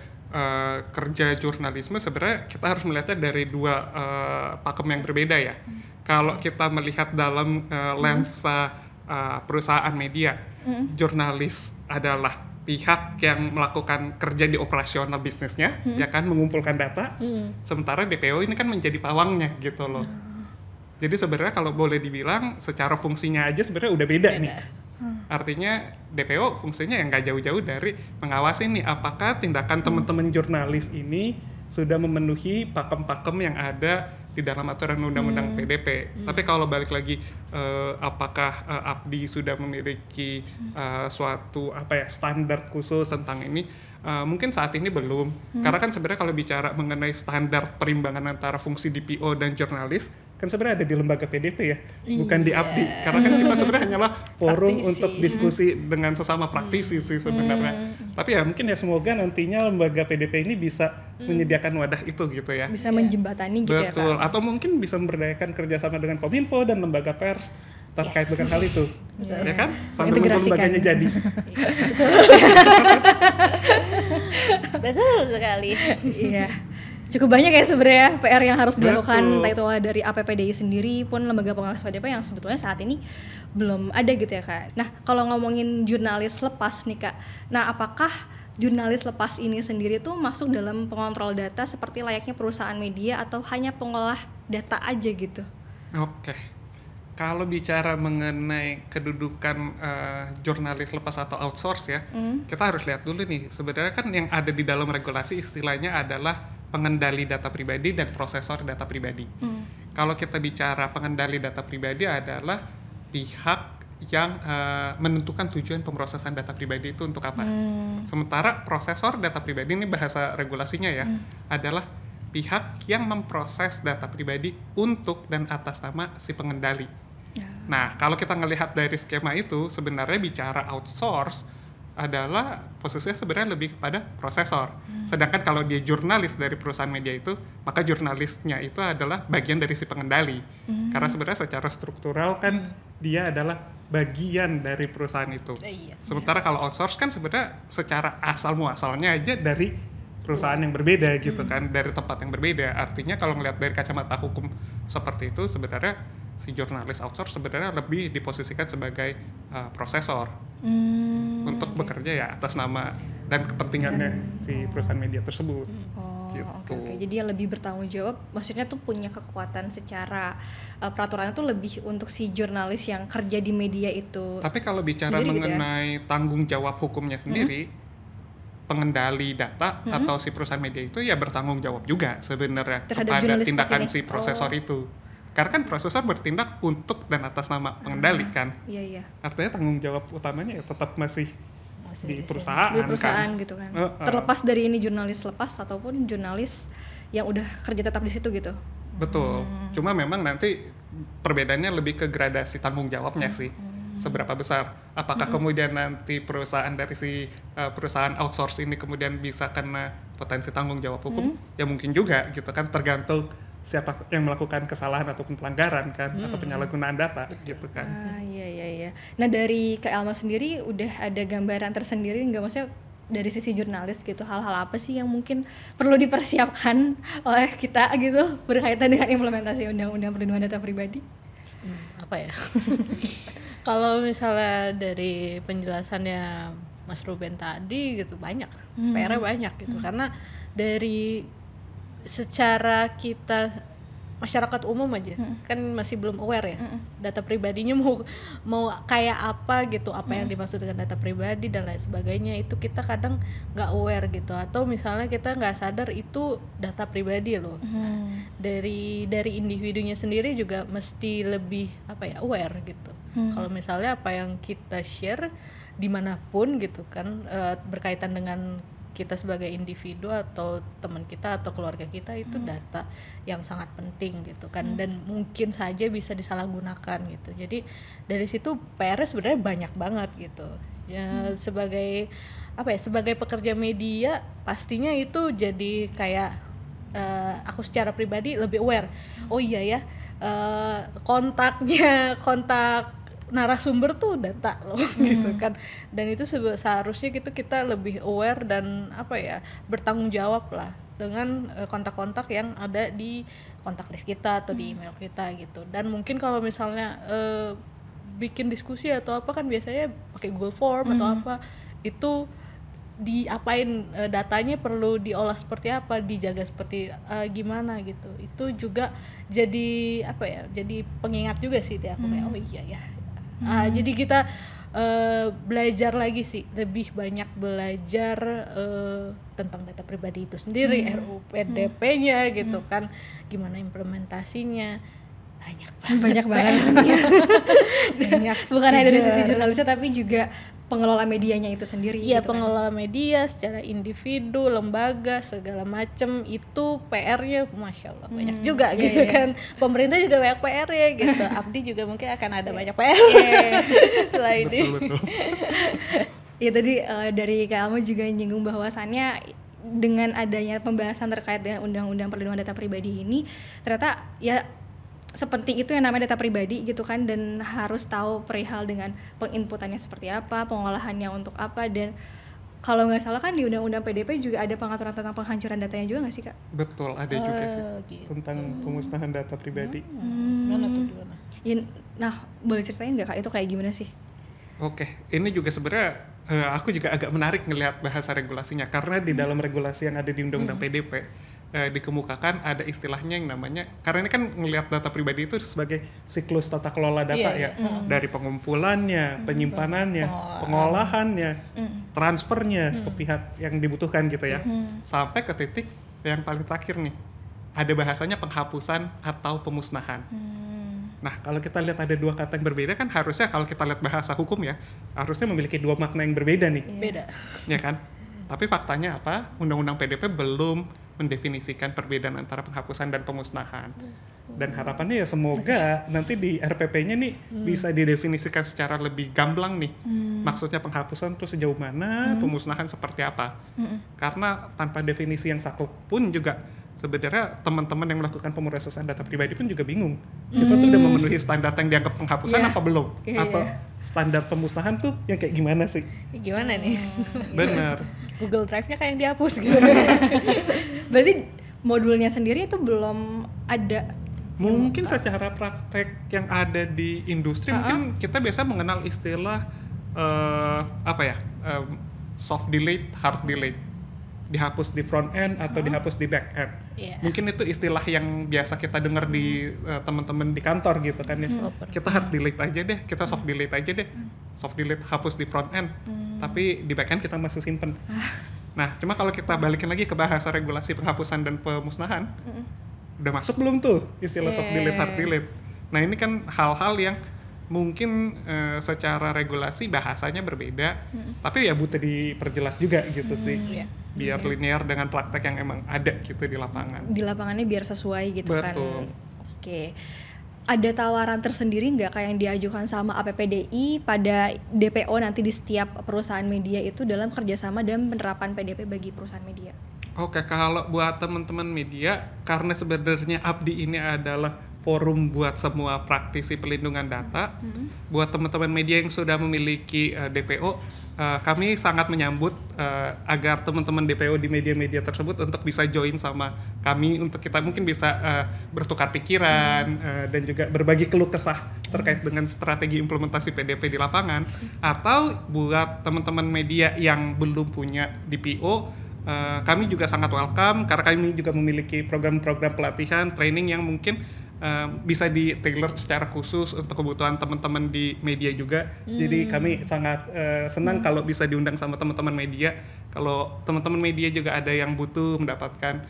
kerja jurnalisme, sebenarnya kita harus melihatnya dari dua pakem yang berbeda ya. Kalau kita melihat dalam lensa perusahaan media, jurnalis adalah pihak yang melakukan kerja di operasional bisnisnya, ya kan, mengumpulkan data. Sementara DPO ini kan menjadi pawangnya gitu loh. Jadi sebenarnya kalau boleh dibilang secara fungsinya aja sebenarnya udah beda nih. Artinya DPO fungsinya yang nggak jauh-jauh dari mengawasi nih apakah tindakan teman-teman jurnalis ini sudah memenuhi pakem-pakem yang ada di dalam aturan undang-undang PDP. Tapi kalau balik lagi, apakah APDI sudah memiliki suatu standar khusus tentang ini? Mungkin saat ini belum, karena kan sebenarnya kalau bicara mengenai standar perimbangan antara fungsi DPO dan jurnalis, kan sebenarnya ada di lembaga PDP ya, bukan di APDI. Karena kan kita sebenarnya hanyalah forum untuk diskusi dengan sesama praktisi sih sebenarnya. Tapi ya mungkin ya semoga nantinya lembaga PDP ini bisa menyediakan wadah itu gitu ya. Bisa menjembatani gitu ya, betul, Kak. atau mungkin bisa memberdayakan kerjasama dengan Kominfo dan lembaga pers terkait dengan hal itu. Ya kan? Sampai lembaganya jadi. Betul sekali. Iya. Cukup banyak ya sebenarnya PR yang harus dilakukan, entah itu dari APPDI sendiri pun lembaga pengawas PDP yang sebetulnya saat ini belum ada gitu ya, Kak. Nah, kalau ngomongin jurnalis lepas nih, Kak. Nah, apakah jurnalis lepas ini sendiri tuh masuk dalam pengontrol data seperti layaknya perusahaan media atau hanya pengolah data aja gitu? Oke. Kalau bicara mengenai kedudukan jurnalis lepas atau outsource ya, kita harus lihat dulu nih. Sebenarnya kan yang ada di dalam regulasi istilahnya adalah pengendali data pribadi dan prosesor data pribadi. Kalau kita bicara pengendali data pribadi adalah pihak yang menentukan tujuan pemrosesan data pribadi itu untuk apa. Sementara prosesor data pribadi, ini bahasa regulasinya ya, adalah pihak yang memproses data pribadi untuk dan atas nama si pengendali. Nah, kalau kita ngelihat dari skema itu, sebenarnya bicara outsource adalah posisinya sebenarnya lebih kepada prosesor. Sedangkan kalau dia jurnalis dari perusahaan media itu, maka jurnalisnya itu adalah bagian dari si pengendali. Karena sebenarnya secara struktural kan dia adalah bagian dari perusahaan itu. Sementara kalau outsource kan sebenarnya secara asal muasalnya aja dari perusahaan yang berbeda gitu kan, dari tempat yang berbeda. Artinya kalau ngelihat dari kacamata hukum seperti itu, sebenarnya si jurnalis outsource sebenarnya lebih diposisikan sebagai prosesor untuk bekerja ya atas nama dan kepentingannya si perusahaan media tersebut. Gitu. Oke. Jadi yang lebih bertanggung jawab, maksudnya tuh punya kekuatan secara peraturannya tuh lebih untuk si jurnalis yang kerja di media itu. Tapi kalau bicara sendiri mengenai gitu ya, tanggung jawab hukumnya sendiri, pengendali data atau si perusahaan media itu ya bertanggung jawab juga sebenarnya kepada tindakan si prosesor itu. Karena kan prosesor bertindak untuk dan atas nama pengendali kan. Iya. Artinya tanggung jawab utamanya ya tetap masih di perusahaan, di perusahaan kan. gitu kan. Terlepas dari ini jurnalis lepas ataupun jurnalis yang udah kerja tetap di situ gitu. Betul. Cuma memang nanti perbedaannya lebih ke gradasi tanggung jawabnya sih. Seberapa besar? Apakah kemudian nanti perusahaan dari perusahaan outsource ini kemudian bisa kena potensi tanggung jawab hukum? Ya mungkin juga gitu kan, tergantung siapa yang melakukan kesalahan ataupun pelanggaran kan, atau penyalahgunaan data gitu kan. Iya. Nah dari Kak Elma sendiri udah ada gambaran tersendiri nggak, maksudnya dari sisi jurnalis gitu, hal-hal apa sih yang mungkin perlu dipersiapkan oleh kita gitu berkaitan dengan implementasi Undang-Undang Perlindungan Data Pribadi? Apa ya? Kalau misalnya dari penjelasannya Mas Ruben tadi gitu, banyak PR-nya banyak gitu, karena dari secara kita masyarakat umum aja kan masih belum aware ya data pribadinya mau kayak apa gitu, apa yang dimaksud dengan data pribadi dan lain sebagainya, itu kita kadang nggak aware gitu, atau misalnya kita nggak sadar itu data pribadi loh. Dari individunya sendiri juga mesti lebih aware gitu. Kalau misalnya apa yang kita share dimanapun gitu kan, berkaitan dengan kita sebagai individu atau teman kita atau keluarga kita, itu data yang sangat penting gitu kan, dan mungkin saja bisa disalahgunakan gitu. Jadi dari situ PR sebenarnya banyak banget gitu ya. Sebagai sebagai pekerja media pastinya itu jadi kayak aku secara pribadi lebih aware. Oh iya ya, kontak narasumber tuh data loh gitu kan, dan itu seharusnya gitu kita lebih aware dan bertanggung jawab lah dengan kontak-kontak yang ada di kontak list kita atau di email kita gitu. Dan mungkin kalau misalnya bikin diskusi atau apa kan biasanya pakai Google Form atau apa, itu diapain, datanya perlu diolah seperti apa, dijaga seperti gimana gitu. Itu juga jadi jadi pengingat juga sih dia, aku kayak oh iya ya. Jadi kita belajar lagi sih, lebih banyak belajar tentang data pribadi itu sendiri, RUU PDP-nya gitu kan, gimana implementasinya, banyak banget. Banyak. Bukan hanya dari sisi jurnalisnya tapi juga pengelola medianya itu sendiri. Iya, gitu pengelola media secara individu, lembaga, segala macem, itu PR-nya Masya Allah banyak juga gitu kan. Pemerintah juga banyak PR-nya gitu. Abdi juga mungkin akan ada banyak PR setelah ini. Betul. Ya tadi dari Kak Alma juga nyinggung bahwasannya dengan adanya pembahasan terkait dengan Undang-Undang Perlindungan Data Pribadi ini, ternyata ya sepenting itu yang namanya data pribadi gitu kan, dan harus tahu perihal dengan penginputannya seperti apa, pengolahannya untuk apa, dan kalau nggak salah kan di Undang-Undang PDP juga ada pengaturan tentang penghancuran datanya juga nggak sih Kak? Betul, ada juga sih gitu. tentang pemusnahan data pribadi. Mana tuh gimana? Ya, nah boleh ceritain nggak Kak itu kayak gimana sih? Oke, ini juga sebenarnya aku juga agak menarik ngelihat bahasa regulasinya, karena di dalam regulasi yang ada di Undang-Undang PDP dikemukakan ada istilahnya yang namanya, karena ini kan ngelihat data pribadi itu sebagai siklus tata kelola data dari pengumpulannya, penyimpanannya, pengolahannya, transfernya ke pihak yang dibutuhkan gitu ya, sampai ke titik yang paling terakhir nih, ada bahasanya penghapusan atau pemusnahan. Nah, kalau kita lihat ada dua kata yang berbeda kan, harusnya kalau kita lihat bahasa hukum ya, harusnya memiliki dua makna yang berbeda nih. Beda. Ya kan? Tapi faktanya apa? Undang-Undang PDP belum mendefinisikan perbedaan antara penghapusan dan pemusnahan. Dan harapannya ya semoga nanti di RPP-nya nih bisa didefinisikan secara lebih gamblang nih. Maksudnya penghapusan itu sejauh mana, pemusnahan seperti apa. Karena tanpa definisi yang saklek pun juga sebenarnya teman-teman yang melakukan pemrosesan data pribadi pun juga bingung. Kita tuh udah memenuhi standar yang dianggap penghapusan apa belum? Atau standar pemusnahan tuh yang kayak gimana sih? Gimana nih? Bener. Google Drive-nya kayak yang dihapus gitu. Berarti modulnya sendiri itu belum ada. Mungkin secara praktek yang ada di industri mungkin kita biasa mengenal istilah soft delete, hard delete, dihapus di front end atau dihapus di back end. Mungkin itu istilah yang biasa kita dengar di teman-teman di kantor gitu kan ya. Kita hard delete aja deh, kita soft delete aja deh. Soft delete hapus di front end, tapi di back end kita masih simpen. Nah, cuma kalau kita balikin lagi ke bahasa regulasi penghapusan dan pemusnahan, udah masuk belum tuh istilah soft delete, hard delete? Nah, ini kan hal-hal yang mungkin secara regulasi bahasanya berbeda, tapi ya butuh diperjelas juga gitu sih, Iya. biar linear dengan praktek yang emang ada gitu di lapangan. Di lapangannya biar sesuai gitu kan. Betul. Oke. Ada tawaran tersendiri nggak kayak yang diajukan sama APPDI pada DPO nanti di setiap perusahaan media itu dalam kerjasama dan penerapan PDP bagi perusahaan media? Oke, kalau buat teman-teman media, karena sebenarnya Abdi ini adalah forum buat semua praktisi pelindungan data, buat teman-teman media yang sudah memiliki DPO, kami sangat menyambut agar teman-teman DPO di media-media tersebut untuk bisa join sama kami, untuk kita mungkin bisa bertukar pikiran dan juga berbagi keluh kesah terkait dengan strategi implementasi PDP di lapangan, atau buat teman-teman media yang belum punya DPO, kami juga sangat welcome karena kami juga memiliki program-program pelatihan, training yang mungkin bisa di-tailor secara khusus untuk kebutuhan teman-teman di media juga. Jadi kami sangat senang kalau bisa diundang sama teman-teman media. Kalau teman-teman media juga ada yang butuh mendapatkan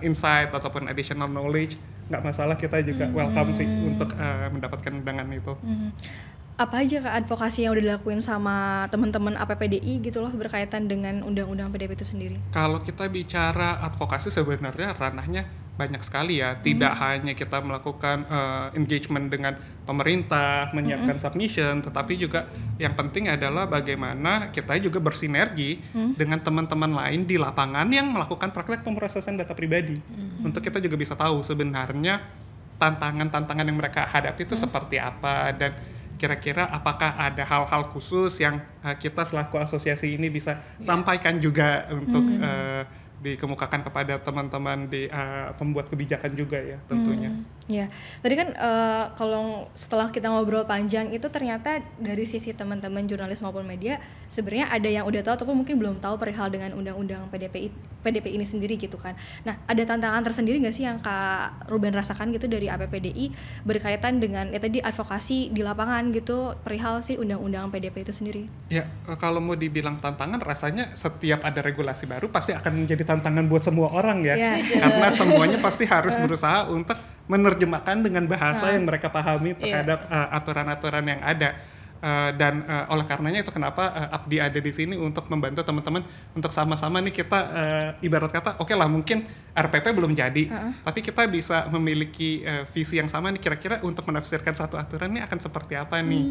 insight ataupun additional knowledge, nggak masalah, kita juga welcome sih untuk mendapatkan undangan itu. Apa aja Kak advokasi yang udah dilakuin sama teman-teman APPDI gitu loh berkaitan dengan undang-undang PDP itu sendiri? Kalau kita bicara advokasi sebenarnya ranahnya banyak sekali ya, tidak hanya kita melakukan engagement dengan pemerintah, menyiapkan submission, tetapi juga yang penting adalah bagaimana kita juga bersinergi dengan teman-teman lain di lapangan yang melakukan praktek pemrosesan data pribadi. Untuk kita juga bisa tahu sebenarnya tantangan-tantangan yang mereka hadapi itu seperti apa, dan kira-kira apakah ada hal-hal khusus yang kita selaku asosiasi ini bisa sampaikan juga untuk dikemukakan kepada teman-teman di pembuat kebijakan juga ya tentunya. Ya, tadi kan kalau setelah kita ngobrol panjang itu ternyata dari sisi teman-teman jurnalis maupun media sebenarnya ada yang udah tahu ataupun mungkin belum tahu perihal dengan undang-undang PDP ini sendiri gitu kan. Nah, ada tantangan tersendiri nggak sih yang Kak Ruben rasakan gitu dari APPDI berkaitan dengan ya tadi advokasi di lapangan gitu perihal si undang-undang PDP itu sendiri? Ya, kalau mau dibilang tantangan, rasanya setiap ada regulasi baru pasti akan menjadi tantangan buat semua orang ya. Karena semuanya pasti harus berusaha untuk menerjemahkan dengan bahasa yang mereka pahami terhadap aturan-aturan yang ada. Dan oleh karenanya itu kenapa Abdi ada di sini untuk membantu teman-teman untuk sama-sama nih kita ibarat kata oke lah mungkin RPP belum jadi, tapi kita bisa memiliki visi yang sama nih, kira-kira untuk menafsirkan satu aturan ini akan seperti apa nih.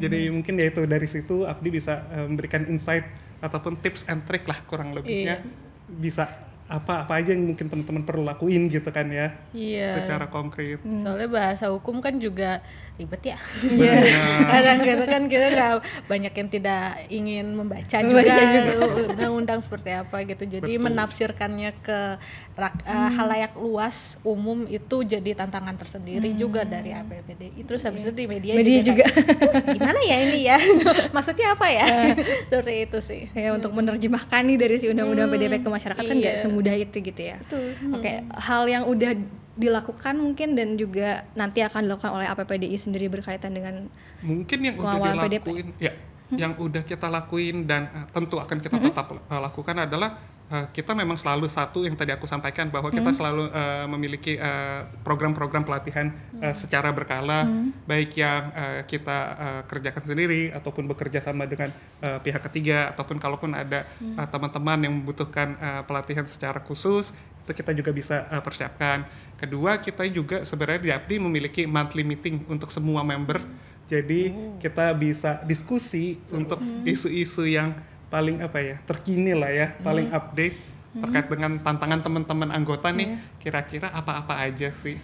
Jadi mungkin ya itu dari situ Abdi bisa memberikan insight ataupun tips and trick lah kurang lebihnya, bisa apa aja yang mungkin teman-teman perlu lakuin gitu kan ya, secara konkret. Soalnya bahasa hukum kan juga ribet ya. Iya. Kadang-kadang kan kita nggak banyak yang tidak ingin membaca juga undang-undang seperti apa gitu. Jadi menafsirkannya ke halayak luas umum itu jadi tantangan tersendiri juga dari APPDI. Terus habis itu di media juga. Gimana ya ini ya? Maksudnya apa ya? Seperti itu sih. Ya untuk menerjemahkan nih dari si undang-undang PDP ke masyarakat kan nggak semudah itu gitu ya. Oke, hal yang udah dilakukan mungkin dan juga nanti akan dilakukan oleh APPDI sendiri berkaitan dengan mungkin yang udah dilakuin ya, yang udah kita lakuin dan tentu akan kita tetap lakukan adalah kita memang selalu satu yang tadi aku sampaikan bahwa kita selalu memiliki program-program pelatihan secara berkala, baik yang kita kerjakan sendiri ataupun bekerja sama dengan pihak ketiga, ataupun kalaupun ada teman-teman yang membutuhkan pelatihan secara khusus itu kita juga bisa persiapkan. Kedua, kita juga sebenarnya di Abdi memiliki monthly meeting untuk semua member. Jadi kita bisa diskusi untuk isu-isu yang paling terkini lah ya, paling update terkait dengan tantangan teman-teman anggota nih, kira-kira apa-apa aja sih.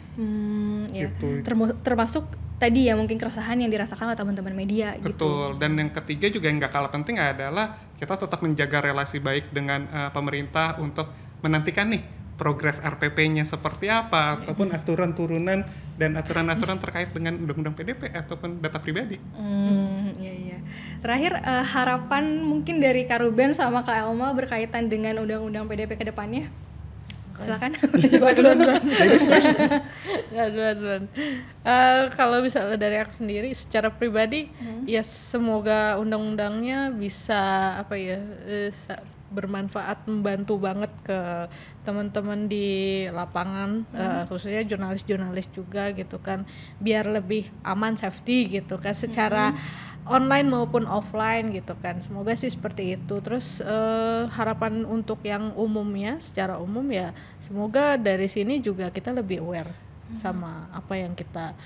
Gitu. Termasuk tadi ya mungkin keresahan yang dirasakan oleh teman-teman media. Betul. Gitu. Dan yang ketiga juga yang nggak kalah penting adalah kita tetap menjaga relasi baik dengan pemerintah untuk menantikan nih progres RPP-nya seperti apa, ataupun aturan turunan dan aturan-aturan terkait dengan undang-undang PDP ataupun data pribadi. Iya. Terakhir harapan mungkin dari Kak Ruben sama Kak Elma berkaitan dengan undang-undang PDP ke depannya. Silakan. Duluan. Kalau misalnya dari aku sendiri secara pribadi ya semoga undang-undangnya bisa bermanfaat, membantu banget ke teman-teman di lapangan, khususnya jurnalis-jurnalis juga gitu kan, biar lebih aman, safety gitu kan, secara online maupun offline gitu kan. Semoga sih seperti itu. Terus harapan untuk yang umumnya, secara umum ya, semoga dari sini juga kita lebih aware sama apa yang kita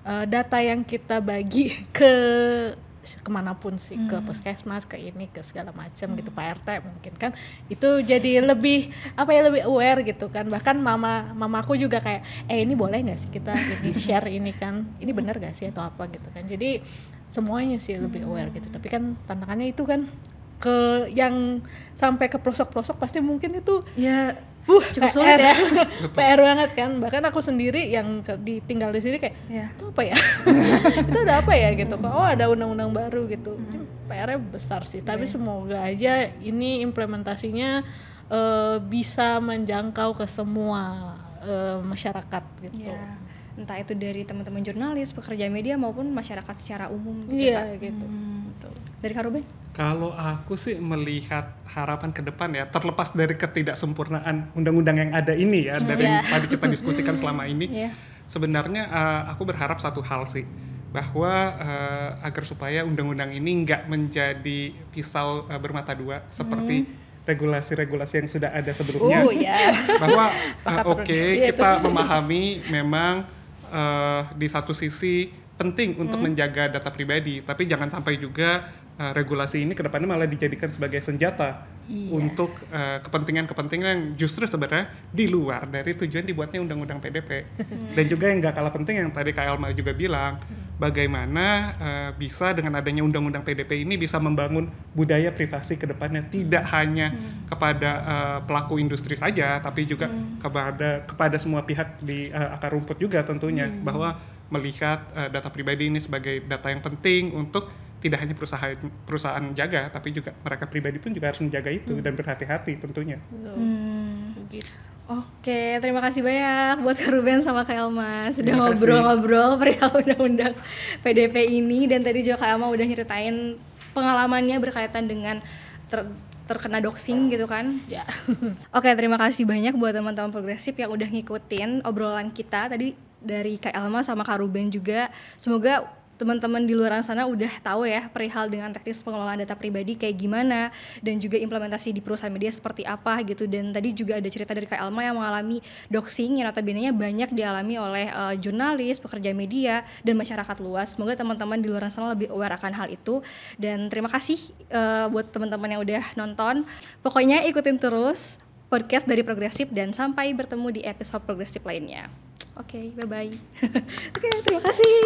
data yang kita bagi ke kemanapun sih, ke puskesmas, ke ini, ke segala macam gitu, Pak RT mungkin kan, itu jadi lebih lebih aware gitu kan. Bahkan mamaku juga kayak ini boleh nggak sih kita ini share ini kan, ini benar nggak sih atau apa gitu kan. Jadi semuanya sih lebih aware gitu. Tapi kan tantangannya itu kan ke yang sampai ke pelosok-pelosok pasti mungkin itu Ya cukup sulit ya. PR banget kan. Bahkan aku sendiri yang ditinggal di sini kayak itu apa ya? Itu ada apa ya gitu. Oh ada undang-undang baru gitu. PR-nya besar sih. Tapi semoga aja ini implementasinya bisa menjangkau ke semua masyarakat gitu. Entah itu dari teman-teman jurnalis, pekerja media maupun masyarakat secara umum gitu. Iya gitu. Dari Kak Ruben? Kalau aku sih melihat harapan ke depan ya, terlepas dari ketidaksempurnaan undang-undang yang ada ini ya, dari yang tadi kita diskusikan selama ini, sebenarnya aku berharap satu hal sih, bahwa agar supaya undang-undang ini nggak menjadi pisau bermata dua seperti regulasi-regulasi yang sudah ada sebelumnya. Bahwa kita memahami memang di satu sisi penting untuk menjaga data pribadi, tapi jangan sampai juga regulasi ini kedepannya malah dijadikan sebagai senjata untuk kepentingan-kepentingan yang justru sebenarnya di luar dari tujuan dibuatnya undang-undang PDP. Dan juga yang nggak kalah penting yang tadi Kak Elma juga bilang, bagaimana bisa dengan adanya undang-undang PDP ini bisa membangun budaya privasi kedepannya, tidak hanya kepada pelaku industri saja, tapi juga kepada semua pihak di akar rumput juga tentunya, bahwa melihat data pribadi ini sebagai data yang penting untuk tidak hanya perusahaan jaga, tapi juga mereka pribadi pun juga harus menjaga itu dan berhati-hati tentunya. Oke, terima kasih banyak buat Kak Ruben sama Kak Elma sudah ngobrol-ngobrol perihal undang-undang PDP ini, dan tadi juga Kak Elma udah nyeritain pengalamannya berkaitan dengan terkena doxing gitu kan. Oke, terima kasih banyak buat teman-teman progresif yang udah ngikutin obrolan kita tadi dari Kak Elma sama Kak Ruben juga. Semoga teman-teman di luar sana udah tahu ya perihal dengan teknis pengelolaan data pribadi kayak gimana, dan juga implementasi di perusahaan media seperti apa gitu. Dan tadi juga ada cerita dari Kak Elma yang mengalami doxing yang notabene-nya banyak dialami oleh jurnalis, pekerja media, dan masyarakat luas. Semoga teman-teman di luar sana lebih aware akan hal itu. Dan terima kasih buat teman-teman yang udah nonton. Pokoknya ikutin terus podcast dari Progresif dan sampai bertemu di episode Progresif lainnya. Oke, bye-bye. Oke, terima kasih.